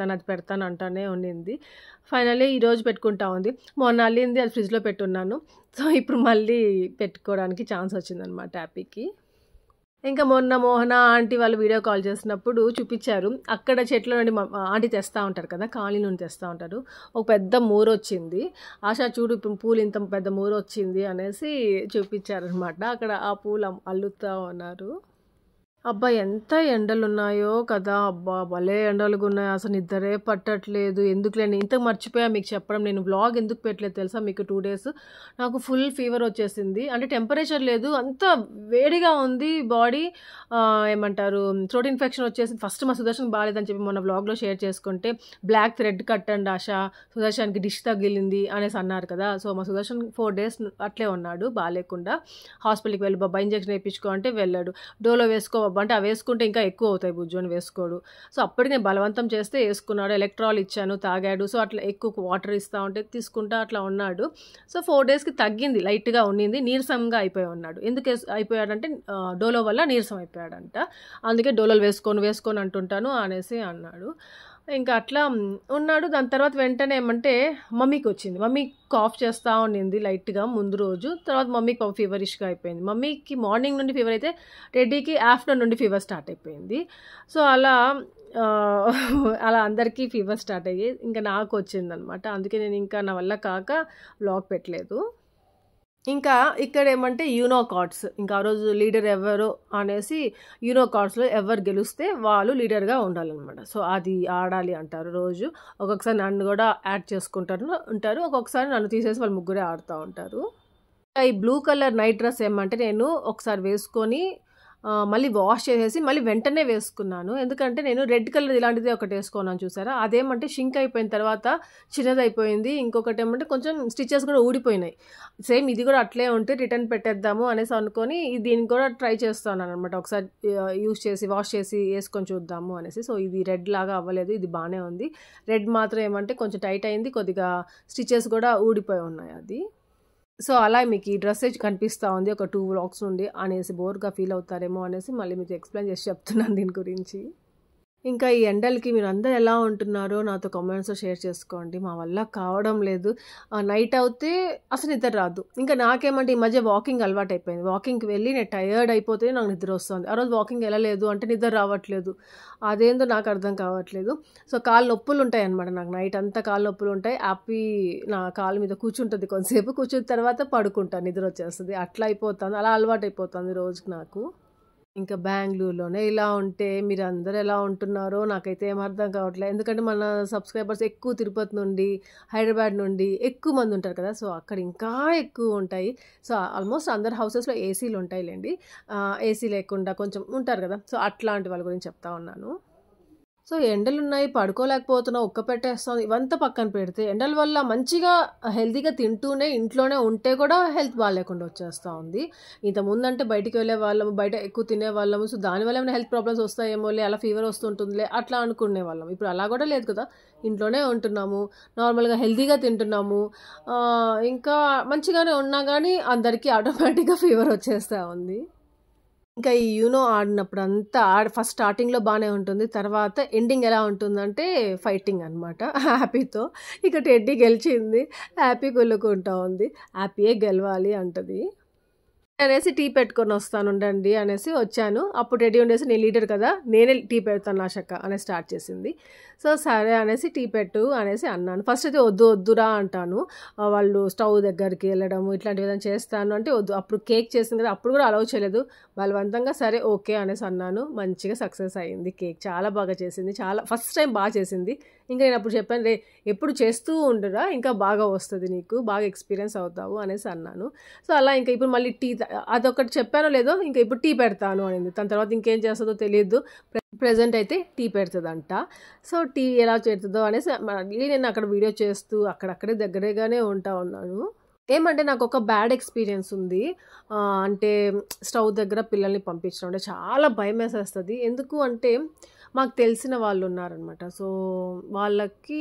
పెడతాను అంటానే ఉండింది. ఫైనల్లీ ఈరోజు పెట్టుకుంటా ఉంది. మొన్న అల్లింది అది ఫ్రిడ్జ్‌లో పెట్టున్నాను. సో, ఇప్పుడు మళ్ళీ పెట్టుకోవడానికి ఛాన్స్ వచ్చిందనమాట హ్యాపీకి. ఇంకా మొన్న మోహన ఆంటీ వాళ్ళు వీడియో కాల్ చేసినప్పుడు చూపించారు. అక్కడ చెట్ల నుండి ఆంటీ తెస్తూ ఉంటారు కదా! కాలనీ నుండి తెస్తూ ఉంటారు. ఒక పెద్ద మూరొచ్చింది. ఆశా చూడు ఇప్పుడు పూలు ఇంత పెద్ద మూరొచ్చింది అనేసి చూపించారనమాట. అక్కడ ఆ పూలు అల్లుతా ఉన్నారు. అబ్బా! ఎంత ఎండలున్నాయో కదా! అబ్బా! భలే ఎండలుగున్నాయి. అసలు నిద్రే పట్టట్లేదు. ఎందుకులే ఇంతకు మర్చిపోయా మీకు చెప్పడం. నేను వ్లాగ్ ఎందుకు పెట్టలేదు తెలుసా మీకు 2 డేస్. నాకు ఫుల్ ఫీవర్ వచ్చేసింది. అంటే టెంపరేచర్ లేదు. అంతా వేడిగా ఉంది బాడీ. ఏమంటారు థ్రోట్ ఇన్ఫెక్షన్ వచ్చేసింది. ఫస్ట్ మా సుదర్శన్‌కి బాలేదని చెప్పి మొన్న వ్లాగ్‌లో షేర్ చేసుకుంటే, బ్లాక్ థ్రెడ్ కట్టండి ఆష, సుదర్శన్‌కి డిష్ తగిలింది అనేసి అన్నారు కదా! సో, మా సుదర్శన్ 4 డేస్ అట్లే ఉన్నాడు బాలేకుండా. హాస్పిటల్‌కి వెళ్ళి బాబా ఇంజెక్షన్ ఏపించుకో అంటే వెళ్ళాడు. డోలో వేసుకో బాబు అంటే అవి వేసుకుంటే ఇంకా ఎక్కువ అవుతాయి బుజ్జు అని వేసుకోడు. సో అప్పటికి నేను బలవంతం చేస్తే వేసుకున్నాడు. ఎలక్ట్రాల్ ఇచ్చాను తాగాడు. సో అట్లా ఎక్కువ వాటర్ ఇస్తా ఉంటే తీసుకుంటా అట్లా ఉన్నాడు. సో 4 డేస్కి తగ్గింది, లైట్గా ఉన్నింది, నీరసంగా అయిపోయి ఉన్నాడు. ఎందుకు అయిపోయాడంటే డోలో వల్ల నీరసం అయిపోయాడంట. అందుకే డోలోలు వేసుకొని అంటుంటాను అనేసి అన్నాడు. ఇంకా అట్లా ఉన్నాడు. దాని తర్వాత వెంటనే ఏమంటే మమ్మీకి వచ్చింది. మమ్మీ కాఫ్ చేస్తూ ఉండింది లైట్గా ముందు రోజు. తర్వాత మమ్మీకి ఫీవరిష్గా అయిపోయింది. మమ్మీకి మార్నింగ్ నుండి ఫీవర్ అయితే రెడ్డీకి ఆఫ్టర్నూన్ నుండి ఫీవర్ స్టార్ట్ అయిపోయింది. సో అలా అలా అందరికీ ఫీవర్ స్టార్ట్ అయ్యి ఇంకా నాకు వచ్చిందనమాట. అందుకే నేను ఇంకా నా వల్ల కాక వ్లాగ్ పెట్టలేదు. ఇంకా ఇక్కడ ఏమంటే యూనో కార్డ్స్, ఇంకా ఆ రోజు లీడర్ ఎవరు అనేసి యూనో కార్డ్స్లో ఎవరు గెలిస్తే వాళ్ళు లీడర్గా ఉండాలన్నమాట. సో అది ఆడాలి అంటారు రోజు. ఒక్కొక్కసారి నన్ను కూడా యాడ్ ఉంటారు, ఒక్కొక్కసారి నన్ను తీసేసి వాళ్ళు ముగ్గురే ఆడుతూ ఉంటారు. ఈ బ్లూ కలర్ నైట్ డ్రెస్ ఏమంటే నేను ఒకసారి వేసుకొని మళ్ళీ వాష్ చేసేసి మళ్ళీ వెంటనే వేసుకున్నాను. ఎందుకంటే నేను రెడ్ కలర్ ఇలాంటిది ఒకటి వేసుకున్నాను చూసారా, అదేమంటే షింక్ అయిపోయిన తర్వాత చిన్నదైపోయింది. ఇంకొకటి ఏమంటే కొంచెం స్టిచెస్ కూడా ఊడిపోయినాయి. సేమ్ ఇది కూడా అట్లే ఉంటే రిటర్న్ పెట్టేద్దాము అనేసి అనుకొని దీనికి కూడా ట్రై చేస్తున్నాను అనమాట. ఒకసారి వాష్ చేసి వేసుకొని చూద్దాము అనేసి. సో ఇది రెడ్ లాగా అవ్వలేదు, ఇది బాగానే ఉంది. రెడ్ మాత్రం ఏమంటే కొంచెం టైట్ అయింది, కొద్దిగా స్టిచెస్ కూడా ఊడిపోయి ఉన్నాయి అది. సో అలా మీకు ఈ డ్రెస్ కనిపిస్తూ ఉంది ఒక 2 వ్లాగ్స్ నుండి అనేసి బోర్గా ఫీల్ అవుతారేమో అనేసి మళ్ళీ మీకు ఎక్స్ప్లెయిన్ చేసి చెప్తున్నాను దీని గురించి. ఇంకా ఈ ఎండలకి మీరు అందరూ ఎలా ఉంటున్నారో నాతో కామెంట్స్లో షేర్ చేసుకోండి. మా వల్ల కావడం లేదు. నైట్ అవుతే అసలు నిద్ర రాదు. ఇంకా నాకేమంటే ఈ మధ్య వాకింగ్ అలవాటు అయిపోయింది. వాకింగ్కి వెళ్ళి నేను టయర్డ్ అయిపోతే నాకు నిద్ర వస్తుంది. ఆ రోజు వాకింగ్ వెళ్ళలేదు అంటే నిద్ర రావట్లేదు. అదేందో నాకు అర్థం కావట్లేదు. సో కాళ్ళు నొప్పులు ఉంటాయి అనమాట. నాకు నైట్ అంతా కాళ్ళు నొప్పులు ఉంటాయి. నా కాళ్ళ మీద కూర్చుంటుంది, కొంతసేపు కూర్చున్న తర్వాత పడుకుంటాను, నిద్ర వచ్చేస్తుంది. అట్లా అయిపోతుంది, అలా అలవాటు అయిపోతుంది రోజుకి నాకు. ఇంకా బెంగళూరులోనే ఇలా ఉంటే మీరు అందరూ ఎలా ఉంటున్నారో నాకైతే ఏం అర్థం కావట్లేదు. ఎందుకంటే మన సబ్స్క్రైబర్స్ ఎక్కువ తిరుపతి నుండి, హైదరాబాద్ నుండి ఎక్కువ మంది ఉంటారు కదా. సో అక్కడ ఇంకా ఎక్కువ ఉంటాయి. సో ఆల్మోస్ట్ అందరు హౌసెస్లో ఏసీలు ఉంటాయిలేండి. ఏసీ లేకుండా కొంచెం ఉంటారు కదా. సో అట్లాంటి వాళ్ళ గురించి చెప్తా ఉన్నాను. సో ఎండలున్నాయి, పడుకోలేకపోతున్నావు, ఉక్క పెట్టేస్తాం, ఇవంతా పక్కన పెడితే ఎండల వల్ల మంచిగా హెల్తీగా తింటూనే ఇంట్లోనే ఉంటే కూడా హెల్త్ బాగాలేకుండా వచ్చేస్తూ ఉంది. ఇంతకుముందంటే బయటికి వెళ్ళే వాళ్ళము, బయట ఎక్కువ తినేవాళ్ళము. సో దానివల్ల ఏమైనా హెల్త్ ప్రాబ్లమ్స్ వస్తాయేమోలే, అలా ఫీవర్ వస్తుంటుందిలే అట్లా అనుకునే వాళ్ళం. ఇప్పుడు అలా కూడా లేదు కదా, ఇంట్లోనే ఉంటున్నాము, నార్మల్గా హెల్తీగా తింటున్నాము, ఇంకా మంచిగానే ఉన్నా కానీ అందరికీ ఆటోమేటిక్గా ఫీవర్ వచ్చేస్తూ ఉంది. ఇంకా ఈ యూనో ఆడినప్పుడు అంతా ఫస్ట్ స్టార్టింగ్లో బాగానే ఉంటుంది, తర్వాత ఎండింగ్ ఎలా ఉంటుందంటే ఫైటింగ్ అనమాట హ్యాపీతో. ఇక టెడ్డీ గెలిచింది, హ్యాపీ కుళ్ళుకుంటా ఉంది, హ్యాపీయే గెలవాలి అంటది అనేసి టీ పెట్టుకొని వస్తానుండండి అనేసి వచ్చాను. అప్పుడు రెడీ ఉండేసి నేను లీడర్ కదా, నేనే టీ పెడతాను నాశక్క అనే స్టార్ట్ చేసింది. సో సరే అనేసి టీ పెట్టు అనేసి అన్నాను. ఫస్ట్ అయితే వద్దురా అంటాను. వాళ్ళు స్టవ్ దగ్గరికి వెళ్ళడము ఇట్లాంటివి ఏదైనా చేస్తాను అంటే వద్దు. అప్పుడు కేక్ చేసింది కదా, అప్పుడు కూడా అలౌ చేయలేదు. బలవంతంగా సరే ఓకే అనేసి అన్నాను. మంచిగా సక్సెస్ అయ్యింది. కేక్ చాలా బాగా చేసింది, చాలా ఫస్ట్ టైం బాగా చేసింది. ఇంకా నేను అప్పుడు చెప్పాను, ఎప్పుడు చేస్తూ ఉండరా, ఇంకా బాగా వస్తుంది నీకు, బాగా ఎక్స్పీరియన్స్ అవుతావు అనేసి అన్నాను. సో అలా ఇంకా ఇప్పుడు మళ్ళీ టీ అదొకటి చెప్పానో లేదో, ఇంకా ఇప్పుడు టీ పెడతాను అనింది. దాని తర్వాత ఇంకేం చేస్తుందో తెలియదు. ప్రెజెంట్ అయితే టీ పెడుతుందంట. సో టీ ఎలా చేస్తుందో అనేసి మళ్ళీ నేను అక్కడ వీడియో చేస్తూ అక్కడక్కడే దగ్గరగానే ఉన్నాను. ఏమంటే నాకు ఒక బ్యాడ్ ఎక్స్పీరియన్స్ ఉంది. అంటే స్టవ్ దగ్గర పిల్లల్ని పంపించడం అంటే చాలా భయం వేసేస్తుంది. ఎందుకు అంటే మాకు తెలిసిన వాళ్ళు ఉన్నారనమాట. సో వాళ్ళకి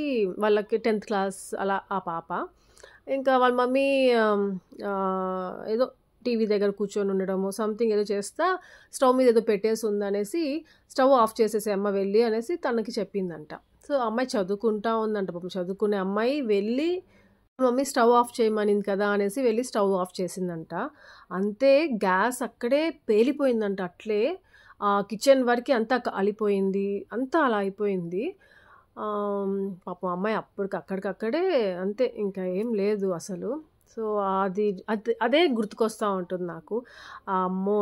10th క్లాస్ అలా ఆ పాప. ఇంకా వాళ్ళ మమ్మీ ఏదో టీవీ దగ్గర కూర్చొని ఉండడము సంథింగ్ ఏదో చేస్తా స్టవ్ మీద ఏదో పెట్టేసి ఉందనేసి స్టవ్ ఆఫ్ చేసేసి అమ్మ వెళ్ళి అనేసి తనకి చెప్పిందంట. సో అమ్మాయి చదువుకుంటా ఉందంట, పాపం చదువుకునే అమ్మాయి వెళ్ళి మమ్మీ స్టవ్ ఆఫ్ చేయమనింది కదా అనేసి వెళ్ళి స్టవ్ ఆఫ్ చేసిందంట. అంతే గ్యాస్ అక్కడే పేలిపోయిందంట. అట్లే కిచెన్ వరకు అంతా కాలిపోయింది, అంతా అలా అయిపోయింది. పాపం అమ్మాయి అక్కడికక్కడే అంతే, ఇంకా ఏం లేదు అసలు. సో అదే గుర్తుకొస్తూ ఉంటుంది నాకు. అమ్మో!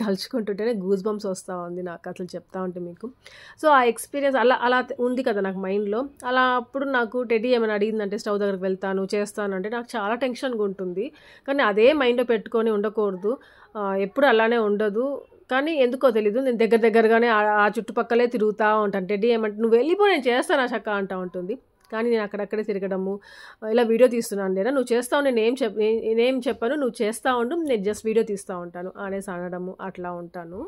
తలుచుకుంటుంటేనే గూస్ బంప్స్ వస్తూ ఉంది నాకు అసలు చెప్తా ఉంటే మీకు. సో ఆ ఎక్స్పీరియన్స్ అలా ఉంది కదా నాకు మైండ్లో. అలా అప్పుడు నాకు టెడ్డీ ఏమైనా అడిగిందంటే స్టవ్ దగ్గరికి వెళ్తాను చేస్తాను అంటే నాకు చాలా టెన్షన్గా ఉంటుంది. కానీ అదే మైండ్లో పెట్టుకొని ఉండకూడదు. ఎప్పుడు అలానే ఉండదు. కానీ ఎందుకో తెలీదు నేను దగ్గరగానే ఆ చుట్టుపక్కలే తిరుగుతూ ఉంటాను. టెడ్డీ ఏమంటే నువ్వు వెళ్ళిపో నేను చేస్తాను చక్క అంటూ ఉంటుంది. కానీ నేను అక్కడక్కడే తిరగడము, ఇలా వీడియో తీస్తున్నాను లేదా నువ్వు చేస్తావు నేనేం చెప్పాను నువ్వు చేస్తూ ఉండు నేను జస్ట్ వీడియో తీస్తూ ఉంటాను అనేసి అనడము అట్లా ఉంటాను.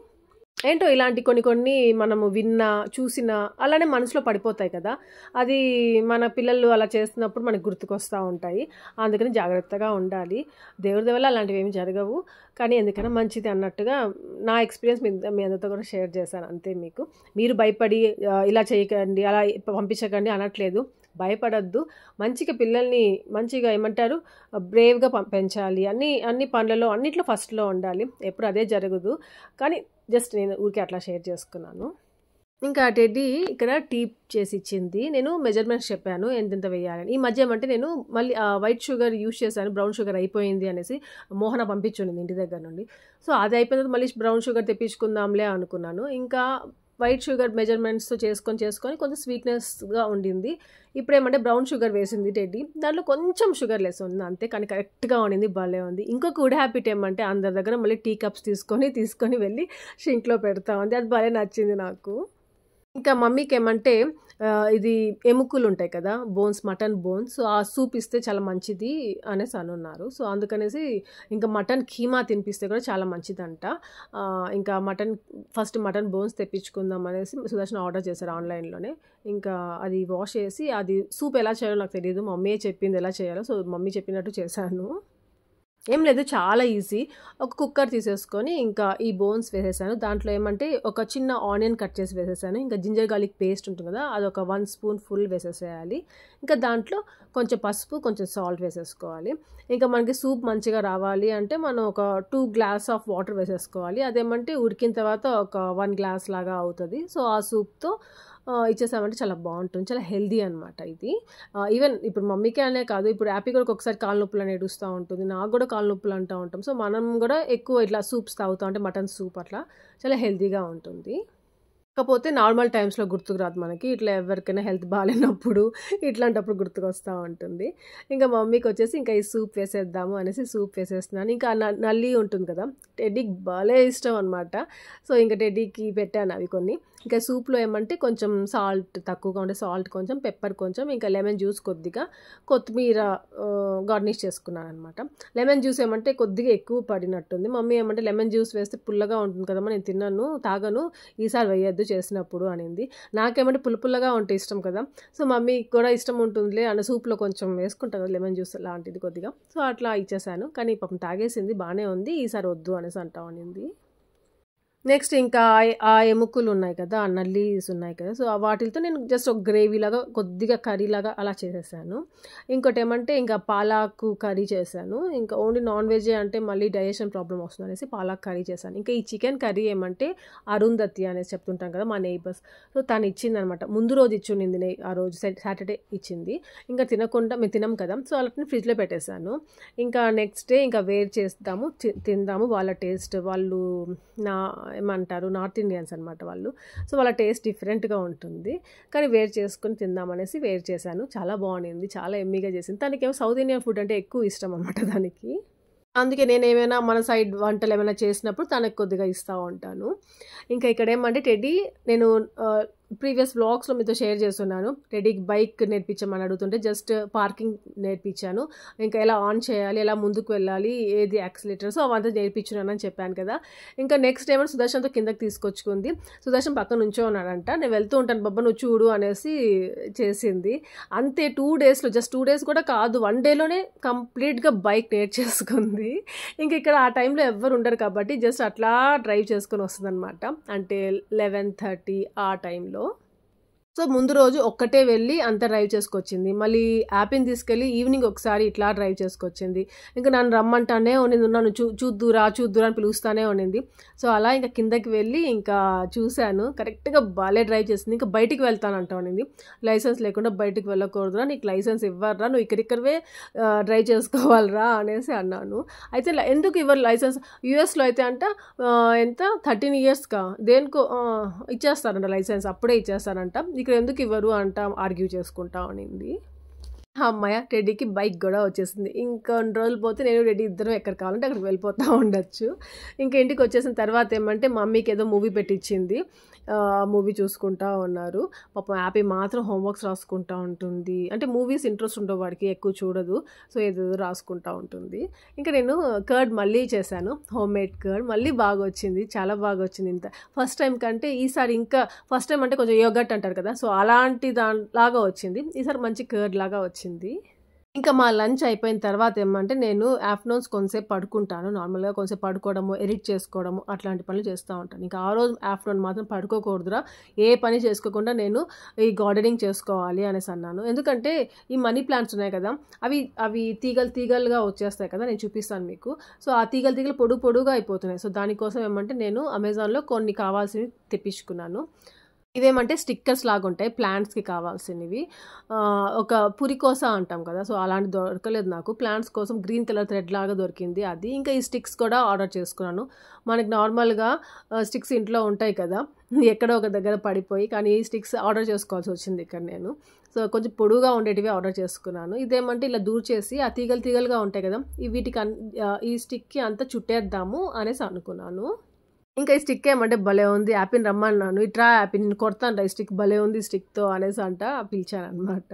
ఏంటో ఇలాంటి కొన్ని మనము విన్నా చూసినా అలానే మనసులో పడిపోతాయి కదా. అది మన పిల్లలు అలా చేస్తున్నప్పుడు మనకు గుర్తుకొస్తూ ఉంటాయి. అందుకని జాగ్రత్తగా ఉండాలి. దేవుడి వల్ల అలాంటివి ఏమి జరగవు. కానీ ఎందుకైనా మంచిది అన్నట్టుగా నా ఎక్స్పీరియన్స్ మీ అందరితో కూడా షేర్ చేశాను అంతే. మీరు భయపడి ఇలా చేయకండి అలా పంపించకండి అనట్లేదు. భయపడద్దు. మంచిగా పిల్లల్ని మంచిగా ఏమంటారు బ్రేవ్గా పెంచాలి. అన్ని పనులలో అన్నిట్లో ఫస్ట్లో ఉండాలి. ఎప్పుడు అదే జరగదు. కానీ జస్ట్ నేను ఊరికే అట్లా షేర్ చేసుకున్నాను. ఇంకా టెడ్డీ ఇక్కడ టీప్ చేసి ఇచ్చింది. నేను మెజర్మెంట్స్ చెప్పాను ఎంతెంత వేయాలని. ఈ మధ్య ఏమంటే నేను మళ్ళీ వైట్ షుగర్ యూస్ చేశాను. బ్రౌన్ షుగర్ అయిపోయింది అనేసి మోహన పంపించుంది ఇంటి దగ్గర నుండి. సో అది అయిపోయిన తర్వాత మళ్ళీ బ్రౌన్ షుగర్ తెప్పించుకుందాంలే అనుకున్నాను. ఇంకా వైట్ షుగర్ మెజర్మెంట్స్తో చేసుకొని కొంచెం స్వీట్నెస్గా ఉండింది. ఇప్పుడేమంటే బ్రౌన్ షుగర్ వేసింది టెడ్డీ. దాంట్లో కొంచెం షుగర్ లెస్ ఉంది అంతే. కానీ కరెక్ట్గా ఉండింది. భలే ఉంది. ఇంకొక గుడ్ హ్యాబిట్ ఏమంటే అందరి దగ్గర మళ్ళీ టీ కప్స్ తీసుకొని వెళ్ళి షింక్లో పెడతా ఉంది. అది భలే నచ్చింది నాకు. ఇంకా మమ్మీకి ఏమంటే ఇది ఎముకలు ఉంటాయి కదా బోన్స్, మటన్ బోన్స్. సో ఆ సూప్ ఇస్తే చాలా మంచిది అనేసి అనున్నారు. సో అందుకనేసి ఇంకా మటన్ కీమా తినిపిస్తే కూడా చాలా మంచిదంట. ఇంకా ఫస్ట్ మటన్ బోన్స్ తెప్పించుకుందాం అనేసి సుదర్శన్ ఆర్డర్ చేశారు ఆన్లైన్లోనే. ఇంకా అది వాష్ చేసి అది సూప్ ఎలా చేయాలో నాకు తెలియదు. మమ్మీ చెప్పింది ఎలా చేయాలో. సో మమ్మీ చెప్పినట్టు చేశాను. ఏం లేదు చాలా ఈజీ. ఒక కుక్కర్ తీసేసుకొని ఇంకా ఈ బోన్స్ వేసేసాను. దాంట్లో ఏమంటే ఒక చిన్న ఆనియన్ కట్ చేసి వేసేసాను. ఇంకా జింజర్ గార్లిక్ పేస్ట్ ఉంటుంది కదా అదొక 1 స్పూన్ ఫుల్ వేసేసేయాలి. ఇంకా దాంట్లో కొంచెం పసుపు కొంచెం సాల్ట్ వేసేసుకోవాలి. ఇంకా మనకి సూప్ మంచిగా రావాలి అంటే మనం ఒక 2 గ్లాస్ ఆఫ్ వాటర్ వేసేసుకోవాలి. అదేమంటే ఉడికిన తర్వాత ఒక 1 గ్లాస్ లాగా అవుతుంది. సో ఆ సూప్తో ఇచ్చేసామంటే చాలా బాగుంటుంది. చాలా హెల్దీ అనమాట ఇది. ఈవెన్ ఇప్పుడు మమ్మీకే అనే కాదు, ఇప్పుడు హ్యాపీ కూడా ఒకసారి కాళ్ళ నొప్పులు అని ఏడుస్తూ ఉంటుంది. నాకు కూడా కాళ్ళ నొప్పులు అంటూ ఉంటాం. సో మనం కూడా ఎక్కువ ఇట్లా సూప్స్ తాగుతాం అంటే మటన్ సూప్ అట్లా చాలా హెల్దీగా ఉంటుంది. కాకపోతే నార్మల్ టైమ్స్లో గుర్తుకు రాదు మనకి. ఇట్లా ఎవరికైనా హెల్త్ బాగాలేనప్పుడు ఇట్లాంటప్పుడు గుర్తుకొస్తూ ఉంటుంది. ఇంకా మమ్మీకి వచ్చేసి ఇంకా ఈ సూప్ వేసేద్దాము అనేసి సూప్ వేసేస్తున్నాను. ఇంకా నల్లి ఉంటుంది కదా టెడ్డీకి భలే ఇష్టం అనమాట. సో ఇంకా టెడ్డీకి పెట్టాను అవి కొన్ని. ఇంకా సూప్లో ఏమంటే కొంచెం సాల్ట్ తక్కువగా ఉంటే సాల్ట్ కొంచెం, పెప్పర్ కొంచెం, ఇంకా లెమన్ జ్యూస్ కొద్దిగా, కొత్తిమీర గార్నిష్ చేసుకున్నాను అనమాట. లెమన్ జ్యూస్ ఏమంటే కొద్దిగా ఎక్కువ పడినట్టుంది. మమ్మీ ఏమంటే లెమన్ జ్యూస్ వేస్తే పుల్లగా ఉంటుంది కదమ్మా నేను తాగను ఈసారి వేయద్దు చేసినప్పుడు అనింది. నాకేమంటే పుల్లగా ఉంటే ఇష్టం కదా. సో మమ్మీకి కూడా ఇష్టం ఉంటుందిలే అన్న సూప్లో కొంచెం వేసుకుంటాను కదా లెమన్ జ్యూస్ లాంటిది కొద్దిగా. సో అట్లా ఇచ్చేసాను. కానీ పాపం తాగేసింది బాగానే ఉంది. ఈసారి వద్దు అనేసి అంటా అనింది. నెక్స్ట్ ఇంకా ఆ ఎముకలు ఉన్నాయి కదా ఆ నల్లీస్ ఉన్నాయి కదా. సో వాటితో నేను జస్ట్ ఒక గ్రేవీలాగా కొద్దిగా కర్రీలాగా అలా చేసేసాను. ఇంకోటి ఏమంటే ఇంకా పాలాకు కర్రీ చేశాను. ఇంకా ఓన్లీ నాన్ వెజ్ అంటే మళ్ళీ డైజెషన్ ప్రాబ్లం వస్తుంది అనేసి పాలాకు కర్రీ చేశాను. ఇంకా ఈ చికెన్ కర్రీ ఏమంటే అరుంధతి అనేసి చెప్తుంటాం కదా మా నైబర్స్. సో తను ఇచ్చింది అనమాట. ముందు రోజు ఇచ్చింది ఆ రోజు సాటర్డే ఇచ్చింది. ఇంకా తినకుండా మేము తినాం కదా. సో అలాంటి ఫ్రిడ్జ్లో పెట్టేశాను. ఇంకా నెక్స్ట్ డే ఇంకా వేర్ చేద్దాము తిందాము. వాళ్ళ టేస్ట్ వాళ్ళు ఏమంటారు నార్త్ ఇండియన్స్ అనమాట వాళ్ళు. సో వాళ్ళ టేస్ట్ డిఫరెంట్గా ఉంటుంది. కానీ వేర్ చేసుకుని తిందామనేసి వేర్ చేశాను. చాలా బాగుంది. చాలా ఎమ్మీగా చేసింది. తనకేమో సౌత్ ఇండియన్ ఫుడ్ అంటే ఎక్కువ ఇష్టం అనమాట దానికి. అందుకే నేను ఏమైనా మన సైడ్ వంటలు ఏమైనా చేసినప్పుడు తనకు కొద్దిగా ఇస్తూ ఉంటాను. ఇంకా ఇక్కడ ఏమంటే టెడ్డీ నేను ప్రీవియస్ వ్లాగ్స్లో మీతో షేర్ చేస్తున్నాను. టెడ్డీకి బైక్ నేర్పించమని అడుగుతుంటే జస్ట్ పార్కింగ్ నేర్పించాను. ఇంకా ఎలా ఆన్ చేయాలి, ఎలా ముందుకు వెళ్ళాలి, ఏది యాక్సిలేటర్, సో అవంతా నేర్పించున్నానని చెప్పాను కదా. ఇంకా నెక్స్ట్ ఏమైనా సుదర్శన్తో కిందకి తీసుకొచ్చుకుంది. సుదర్శన్ పక్కన నుంచో ఉన్నాడంట. నేను వెళ్తూ ఉంటాను బాబా నువ్వు చూడు అనేసి చేసింది. అంతే 2 డేస్లో జస్ట్ 2 డేస్ కూడా కాదు 1 డేలోనే కంప్లీట్గా బైక్ నేర్చేసుకుంది. ఇంక ఇక్కడ ఆ టైంలో ఎవ్వరు ఉండరు కాబట్టి జస్ట్ అట్లా డ్రైవ్ చేసుకొని వస్తుంది అనమాట. అంటే 11:30 ఆ టైంలో. సో ముందు రోజు ఒక్కటే వెళ్ళి అంతా డ్రైవ్ చేసుకొచ్చింది. మళ్ళీ యాపిని తీసుకెళ్ళి ఈవినింగ్ ఒకసారి ఇట్లా డ్రైవ్ చేసుకొచ్చింది. ఇంకా నన్ను రమ్మంటానే ఉండింది. నన్ను చూద్దురా అని పిలుస్తానే ఉండింది. సో అలా ఇంకా కిందకి వెళ్ళి ఇంకా చూశాను. కరెక్ట్‌గా భలే డ్రైవ్ చేసింది. ఇంకా బయటికి వెళ్తానంటా ఉండింది. లైసెన్స్ లేకుండా బయటికి వెళ్ళకూడదురా, నీకు లైసెన్స్ ఇవ్వరురా, నువ్వు ఇక్కడిక్కడవే డ్రైవ్ చేసుకోవాలిరా అనేసి అన్నాను. అయితే ఎందుకు ఇవ్వరు లైసెన్స్? యూఎస్‌లో అయితే అంట ఎంత 13 ఇయర్స్‌కా దేనికో ఇచ్చేస్తారంట లైసెన్స్, అప్పుడే ఇచ్చేస్తారంట. ఇక్కడ ఎందుకు ఇవ్వరు అంట ఆర్గ్యూ చేసుకుంటా ఉండింది. అమ్మాయ టెడ్డీకి బైక్ కూడా వచ్చేసింది. ఇంకొన్ని రోజులు పోతే నేను టెడ్డీ ఇద్దరం ఎక్కడ కావాలంటే అక్కడికి వెళ్ళిపోతూ ఉండొచ్చు. ఇంకా ఇంటికి వచ్చేసిన తర్వాత ఏమంటే మమ్మీకి ఏదో మూవీ పెట్టించింది. మూవీ చూసుకుంటా ఉన్నారు. పాపం హ్యాపీ మాత్రం హోంవర్క్స్ రాసుకుంటూ ఉంటుంది. అంటే మూవీస్ ఇంట్రెస్ట్ ఉండవు వాడికి, ఎక్కువ చూడదు. సో ఏదో రాసుకుంటూ ఉంటుంది. ఇంకా నేను కర్డ్ మళ్ళీ చేశాను, హోమ్ మేడ్ కర్డ్. మళ్ళీ బాగా వచ్చింది, చాలా బాగా వచ్చింది. ఇంత ఫస్ట్ టైం కంటే ఈసారి ఇంకా, ఫస్ట్ టైం అంటే కొంచెం యోగట్ అంటారు కదా, సో అలాంటి దానిలాగా వచ్చింది. ఈసారి మంచి కర్డ్ లాగా వచ్చింది. ఇంకా మా లంచ్ అయిపోయిన తర్వాత ఏమంటే నేను ఆఫ్టర్నూన్స్ కొంతసేపు పడుకుంటాను. నార్మల్గా కొంతసేపు పడుకోవడము, ఎడిట్ చేసుకోవడము అట్లాంటి పనులు చేస్తూ ఉంటాను. ఇంకా ఆ రోజు ఆఫ్టర్నూన్ మాత్రం పడుకోకూడదురా, ఏ పని చేసుకోకుండా నేను ఈ గార్డెనింగ్ చేసుకోవాలి అనేసి అన్నాను. ఎందుకంటే ఈ మనీ ప్లాంట్స్ ఉన్నాయి కదా, అవి తీగలుగా వచ్చేస్తాయి కదా, నేను చూపిస్తాను మీకు. సో ఆ తీగలు పొడుగా అయిపోతున్నాయి. సో దానికోసం ఏమంటే నేను అమెజాన్లో కొన్ని కావాల్సినవి తెప్పించుకున్నాను. ఇవేమంటే స్టిక్కర్స్ లాగా ఉంటాయి, ప్లాంట్స్కి కావాల్సినవి. ఒక పురికోస అంటాం కదా, సో అలాంటి దొరకలేదు నాకు. ప్లాంట్స్ కోసం గ్రీన్ కలర్ థ్రెడ్ లాగా దొరికింది అది. ఇంకా ఈ స్టిక్స్ కూడా ఆర్డర్ చేసుకున్నాను. మనకి నార్మల్గా స్టిక్స్ ఇంట్లో ఉంటాయి కదా, ఎక్కడో ఒక దగ్గర పడిపోయి, కానీ ఈ స్టిక్స్ ఆర్డర్ చేసుకోవాల్సి వచ్చింది ఇక్కడ నేను. సో కొంచెం పొడుగా ఉండేటివి ఆర్డర్ చేసుకున్నాను. ఇదేమంటే ఇలా దూర్చేసి ఆ తీగలుగా ఉంటాయి కదా, వీటికి ఈ స్టిక్కి అంతా చుట్టేద్దాము అనేసి అనుకున్నాను. ఇంకా ఈ స్టిక్ ఏమంటే భలే ఉంది, యాపిని రమ్మన్నాను. ఇట్రా యాపి, నేను కొడతాను, ఈ స్టిక్ భలే ఉంది స్టిక్తో అనేసి పిలిచాను అనమాట.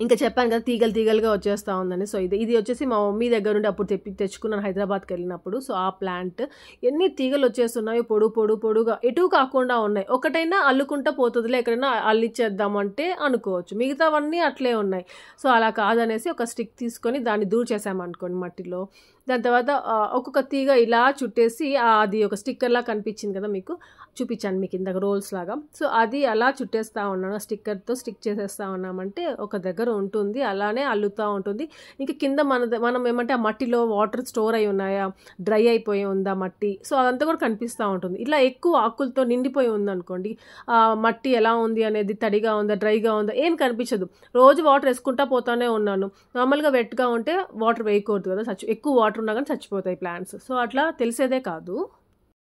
ఇంకా చెప్పాను కదా తీగలుగా వచ్చేస్తూ ఉందని. సో ఇది వచ్చేసి మా మమ్మీ దగ్గర నుండి అప్పుడు తెచ్చుకున్నాను హైదరాబాద్కి వెళ్ళినప్పుడు. సో ఆ ప్లాంట్ ఎన్ని తీగలు వచ్చేస్తున్నాయో, పొడుగా ఎటు కాకుండా ఉన్నాయి. ఒకటైనా అల్లుకుంటా పోతుందిలే, ఎక్కడైనా అల్లిచ్చేద్దామంటే అనుకోవచ్చు, మిగతావన్నీ అట్లే ఉన్నాయి. సో అలా కాదనేసి ఒక స్టిక్ తీసుకొని దాన్ని దూర్ చేసామనుకోండి మట్టిలో. దాని తర్వాత ఒక్కొక్క తీగ ఇలా చుట్టేసి అది ఒక స్టిక్కర్లా కనిపించింది కదా మీకు, చూపించాను మీకు ఇందాక రోల్స్ లాగా. సో అది అలా చుట్టేస్తూ ఉన్నాను, స్టిక్కర్తో స్టిక్ చేసేస్తూ ఉన్నామంటే ఒక దగ్గర ఉంటుంది, అలానే అల్లుతూ ఉంటుంది. ఇంకా కింద మనం ఏమంటే ఆ మట్టిలో వాటర్ స్టోర్ అయి ఉన్నాయా, డ్రై అయిపోయి ఉందా మట్టి, సో అదంతా కూడా కనిపిస్తూ ఉంటుంది. ఇట్లా ఎక్కువ ఆకులతో నిండిపోయి ఉందనుకోండి, మట్టి ఎలా ఉంది అనేది, తడిగా ఉందా డ్రైగా ఉందా ఏం కనిపించదు. రోజు వాటర్ వేసుకుంటా పోతానే ఉన్నాను. నార్మల్గా వెట్గా ఉంటే వాటర్ వేయకూడదు కదా, ఎక్కువ వాటర్ ఉన్నా కానీ చచ్చిపోతాయి ప్లాంట్స్. సో అట్లా తెలిసేదే కాదు.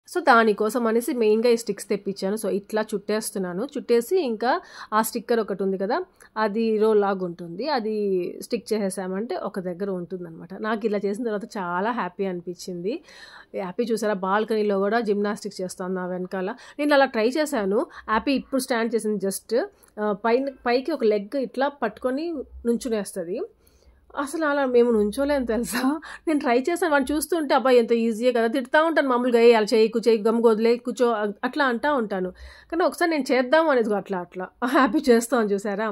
సో దానికోసం అనేసి మెయిన్గా ఈ స్టిక్స్ తెప్పించాను. సో ఇట్లా చుట్టేస్తున్నాను. చుట్టేసి ఇంకా ఆ స్టిక్కర్ ఒకటి ఉంది కదా, అది రోల్ లాగా ఉంటుంది, అది స్టిక్ చేసేసామంటే ఒక దగ్గర ఉంటుందన్నమాట. నాకు ఇలా చేసిన తర్వాత చాలా హ్యాపీ అనిపించింది. హ్యాపీ చూసారా, బాల్కనీలో కూడా జిమ్నాస్టిక్స్ చేస్తాను నా వెనకాల. నేను అలా ట్రై చేశాను. హ్యాపీ ఇప్పుడు స్టాండ్ చేసింది, జస్ట్ పైకి ఒక లెగ్ ఇట్లా పట్టుకొని నుంచునేస్తుంది. అసలు అలా మేము నుంచోలేము తెలుసా. నేను ట్రై చేశాను, వాడిని చూస్తుంటే అబ్బాయి ఎంత ఈజీయే కదా, తిడతా ఉంటాను మామూలుగా, అలా చేయి గమ్ము వదిలే కూర్చో అట్లా అంటూ ఉంటాను. కానీ ఒకసారి నేను చేద్దాము అనేది అట్లా హ్యాపీ చేస్తాను చూసారా.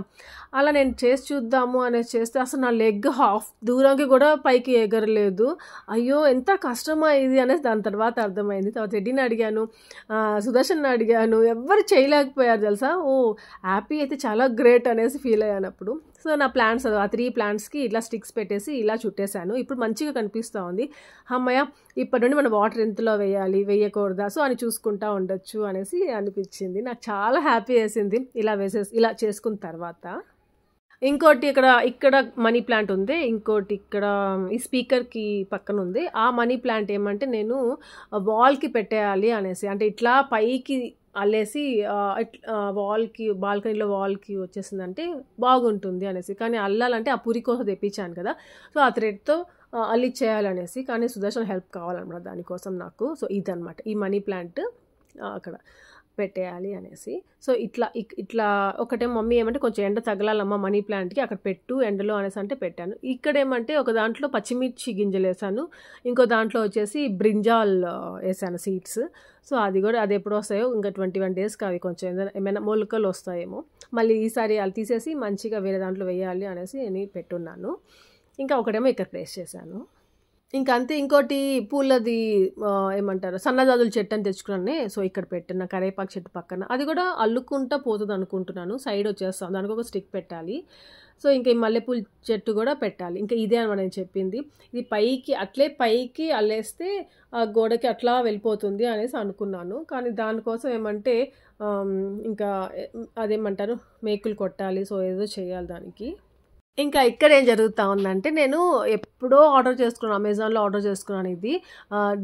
అలా నేను చేసి చూద్దాము అనేసి చేస్తే అసలు నా లెగ్ హాఫ్ దూరంకి కూడా పైకి ఎగరలేదు. అయ్యో ఎంత కష్టమా ఇది అనేసి దాని తర్వాత అర్థమైంది. తర్వాత రెడ్డిని అడిగాను, సుదర్శన్ని అడిగాను, ఎవ్వరు చేయలేకపోయారు తెలుసా. హ్యాపీ అయితే చాలా గ్రేట్ అనేసి ఫీల్ అయ్యాను అప్పుడు. సో నా ప్లాంట్స్ ఆ 3 ప్లాంట్స్కి ఇలా స్టిక్స్ పెట్టేసి ఇలా చుట్టేశాను. ఇప్పుడు మంచిగా కనిపిస్తూ ఉంది. అమ్మయ్య, ఇప్పటి నుండి మనం వాటర్ ఎంతలో వేయాలి, వేయకూడదా, సో అని చూసుకుంటా ఉండొచ్చు అనేసి అనిపించింది. నాకు చాలా హ్యాపీ వేసింది ఇలా చేసుకున్న తర్వాత. ఇంకోటి ఇక్కడ మనీ ప్లాంట్ ఉంది, ఇంకోటి ఇక్కడ ఈ స్పీకర్కి పక్కన ఉంది. ఆ మనీ ప్లాంట్ ఏమంటే నేను వాల్కి పెట్టేయాలి అనేసి, అంటే ఇట్లా పైకి అల్లేసి బాల్కనీలో వాల్కి వచ్చేసిందంటే బాగుంటుంది అనేసి. కానీ అల్లాలంటే ఆ పురి కోసం తెప్పించాను కదా, సో ఆ థ్రెడ్తో అల్లిచ్చేయాలనేసి. కానీ సుదర్శన్ హెల్ప్ కావాలన్నమాట దానికోసం నాకు. సో ఇదనమాట ఈ మనీ ప్లాంట్ అక్కడ పెట్టేయాలి అనేసి. సో ఇట్లా ఒకటే మమ్మీ ఏమంటే కొంచెం ఎండ తగలాలమ్మ మనీ ప్లాంట్కి, అక్కడ పెట్టు ఎండలో అనేసి అంటే పెట్టాను. ఇక్కడ ఏమంటే ఒక దాంట్లో పచ్చిమిర్చి గింజలు వేసాను, ఇంకో దాంట్లో వచ్చేసి బ్రింజాల్ వేసాను సీడ్స్. సో అది ఎప్పుడు వస్తాయో ఇంకా 21 డేస్కి అవి కొంచెం ఏమైనా మొలకలు వస్తాయేమో. మళ్ళీ ఈసారి అవి తీసేసి మంచిగా వేరే దాంట్లో వేయాలి అనేసి నేను పెట్టున్నాను. ఇంకా ఒకటేమో ఇక్కడ ప్లేస్ చేశాను. ఇంకా అంతే. ఇంకోటి పూలది ఏమంటారు సన్నజాజుల చెట్టు అని తెచ్చుకున్నాను. సో ఇక్కడ పెట్టిన కరేపాకు చెట్టు పక్కన అది కూడా అల్లుకుంటా పోతుంది అనుకుంటున్నాను. సైడ్ వచ్చేస్తాం, దానికి ఒక స్టిక్ పెట్టాలి. సో ఇంకా ఈ మల్లెపూల చెట్టు కూడా పెట్టాలి. ఇంకా ఇదే అనమాట నేను చెప్పింది. ఇది పైకి అట్లే పైకి అల్లేస్తే ఆ గోడకి అట్లా వెళ్ళిపోతుంది అనేసి అనుకున్నాను. కానీ దానికోసం ఏమంటే ఇంకా అదేమంటారు మేకులు కొట్టాలి. సో ఏదో చేయాలి దానికి. ఇంకా ఇక్కడ ఏం జరుగుతూ ఉందంటే నేను ఎప్పుడో ఆర్డర్ చేసుకున్నాను, అమెజాన్లో ఆర్డర్ చేసుకున్నాను. ఇది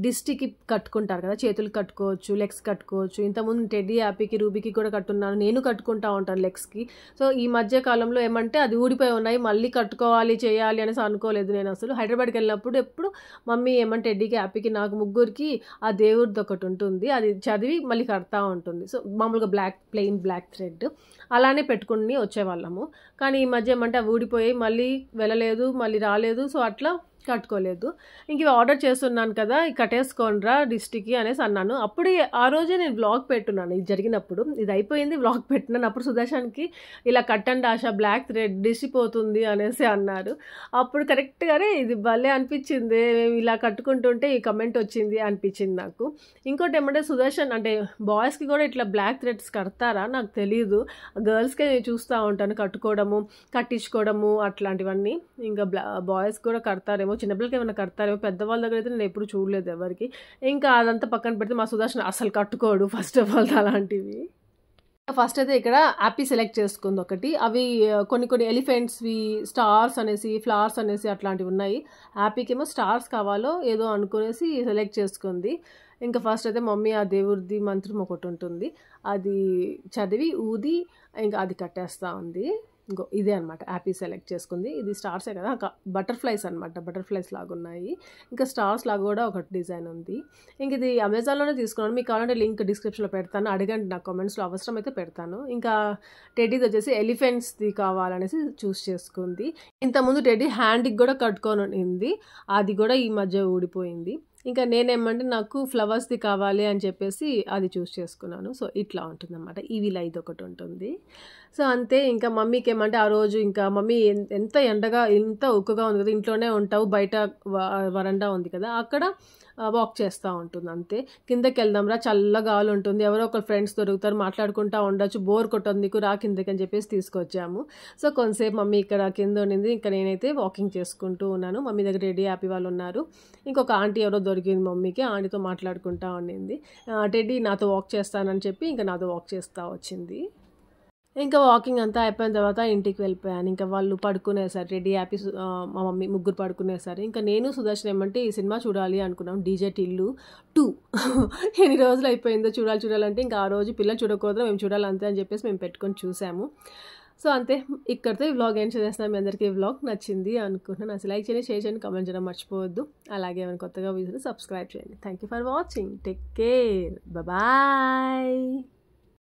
డిస్ట్కి కట్టుకుంటారు కదా, చేతులు కట్టుకోవచ్చు, లెగ్స్ కట్టుకోవచ్చు. ఇంతకుముందు టెడ్డీ యాపీకి రూబీకి కూడా కట్టున్నాను, నేను కట్టుకుంటా ఉంటాను లెగ్స్కి. సో ఈ మధ్య కాలంలో ఏమంటే అది ఊడిపోయి ఉన్నాయి, మళ్ళీ కట్టుకోవాలి చేయాలి అనేసి అనుకోలేదు నేను అసలు. హైదరాబాద్కి వెళ్ళినప్పుడు ఎప్పుడు మమ్మీ ఏమంటే టెడ్డీకి యాపీకి నాకు ముగ్గురికి ఆ దేవుడిది ఒకటి ఉంటుంది, అది చదివి మళ్ళీ కడతా ఉంటుంది. సో మామూలుగా ప్లెయిన్ బ్లాక్ థ్రెడ్ అలానే పెట్టుకుని వచ్చేవాళ్ళము. కానీ ఈ మధ్య ఏమంటే అవి ఊడిపోయి మళ్ళీ వెళ్ళలేదు, మళ్ళీ రాలేదు. సో అట్లా కట్టుకోలేదు. ఇంక ఇవి ఆర్డర్ చేస్తున్నాను కదా, కట్టేసుకోండిరా డిస్ట్కి అనేసి అన్నాను. అప్పుడు ఆ రోజే నేను వ్లాగ్ పెట్టున్నాను ఇది జరిగినప్పుడు. ఇది అయిపోయింది, వ్లాగ్ పెట్టినాను. అప్పుడు సుదర్శన్కి ఇలా కట్టండి ఆశ బ్లాక్ థ్రెడ్ డిసిపోతుంది అనేసి అన్నారు. అప్పుడు కరెక్ట్గానే ఇది భలే అనిపించింది, మేము ఇలా కట్టుకుంటుంటే ఈ కమెంట్ వచ్చింది అనిపించింది నాకు. ఇంకోటి ఏమంటే సుదర్శన్ అంటే బాయ్స్కి కూడా ఇట్లా బ్లాక్ థ్రెడ్స్ కడతారా నాకు తెలియదు. గర్ల్స్కే నేను చూస్తూ ఉంటాను కట్టుకోవడము, కట్టించుకోవడము అట్లాంటివన్నీ. ఇంకా బాయ్స్ కూడా కడతారేమో, చిన్నపిల్లలకి ఏమైనా కడతారేమో, పెద్దవాళ్ళ దగ్గర అయితే నేను ఎప్పుడు చూడలేదు ఎవరికి. ఇంకా అదంతా పక్కన పెడితే మా సుదర్శన్ అసలు కట్టుకోడు ఫస్ట్ ఆఫ్ ఆల్ అలాంటివి. ఫస్ట్ అయితే ఇక్కడ యాపీ సెలెక్ట్ చేసుకుంది ఒకటి. అవి కొన్ని ఎలిఫెంట్స్వి, స్టార్స్ అనేసి, ఫ్లవర్స్ అనేసి అట్లాంటివి ఉన్నాయి. యాపీకి ఏమో స్టార్స్ కావాలో ఏదో అనుకునేసి సెలెక్ట్ చేసుకుంది. ఇంకా ఫస్ట్ అయితే మమ్మీ ఆ దేవుడిది మంత్రం ఒకటి ఉంటుంది, అది చదివి ఊది ఇంకా అది కట్టేస్తూ ఉంది. ఇంకో ఇదే అనమాట యాపీ సెలెక్ట్ చేసుకుంది. ఇది స్టార్సే కదా, బటర్ఫ్లైస్ అనమాట, బటర్ఫ్లైస్ లాగా ఉన్నాయి. ఇంకా స్టార్స్ లాగా కూడా ఒకటి డిజైన్ ఉంది. ఇంక ఇది అమెజాన్లోనే తీసుకున్నాను, మీకు కావాలంటే లింక్ డిస్క్రిప్షన్లో పెడతాను, అడగండి నా కామెంట్స్లో, అవసరం అయితే పెడతాను. ఇంకా టెడ్డీది వచ్చేసి ఎలిఫెంట్స్ది కావాలనేసి చూస్ చేసుకుంది. ఇంతకుముందు టెడ్డీ హ్యాండ్కి కూడా కట్టుకొని ఉంది, అది కూడా ఈ మధ్య ఊడిపోయింది. ఇంకా నేనేమంటే నాకు ఫ్లవర్స్ది కావాలి అని చెప్పేసి అది చూస్ చేసుకున్నాను. సో ఇట్లా ఉంటుంది అన్నమాట. ఈవిలా ఇది ఒకటి ఉంటుంది. సో అంతే. ఇంకా మమ్మీకి ఏమంటే ఆ రోజు ఇంకా మమ్మీ ఎంత ఎండగా ఎంత ఉక్కుగా ఉంది కదా, ఇంట్లోనే ఉంటావు, బయట వరండా ఉంది కదా అక్కడ వాక్ చేస్తూ ఉంటుంది అంతే. కిందకి వెళ్దాంరా చల్లగా గాలి ఉంటుంది, ఎవరో ఒకరు ఫ్రెండ్స్ దొరుకుతారు, మాట్లాడుకుంటూ ఉండొచ్చు, బోర్ కొట్టదు నీకు, రా కిందకి అని చెప్పేసి తీసుకొచ్చాము. సో కొంతసేపు మమ్మీ ఇక్కడ కింద ఉండింది, ఇంకా నేనైతే వాకింగ్ చేసుకుంటూ ఉన్నాను. మమ్మీ దగ్గర టెడ్డీ హ్యాపీ వాళ్ళు ఉన్నారు. ఇంకొక ఆంటీ ఎవరో దొరికింది మమ్మీకి, ఆంటీతో మాట్లాడుకుంటూ ఉండింది. టెడ్డీ నాతో వాక్ చేస్తానని చెప్పి ఇంకా నాతో వాక్ చేస్తూ వచ్చింది. ఇంకా వాకింగ్ అంతా అయిపోయిన తర్వాత ఇంటికి వెళ్ళిపోయాను. ఇంకా వాళ్ళు పడుకునేసారు, టెడ్డీ హ్యాపీ మా మమ్మీ ముగ్గురు పడుకునేసారు. ఇంకా నేను సుదర్శన్ ఏమంటే ఈ సినిమా చూడాలి అనుకున్నాం, డీజే టిల్లు 2. ఎన్ని రోజులు అయిపోయిందో చూడాలంటే ఇంకా ఆ రోజు పిల్లలు చూడకూడదు, మేము చూడాలి అంతే అని చెప్పేసి మేము పెట్టుకొని చూసాము. సో అంతే, ఇక్కడితో ఈ వ్లాగ్ ఎండ్ చేసేస్తాను. మీ అందరికీ ఈ వ్లాగ్ నచ్చింది అనుకుంటున్నాను. అసలు లైక్ చేయండి, షేర్ చేయండి, కామెంట్ చేయడం మర్చిపోవద్దు. అలాగే ఏమైనా కొత్తగా వీడియోని సబ్స్క్రైబ్ చేయండి. Thank you for watching. Take care, bye.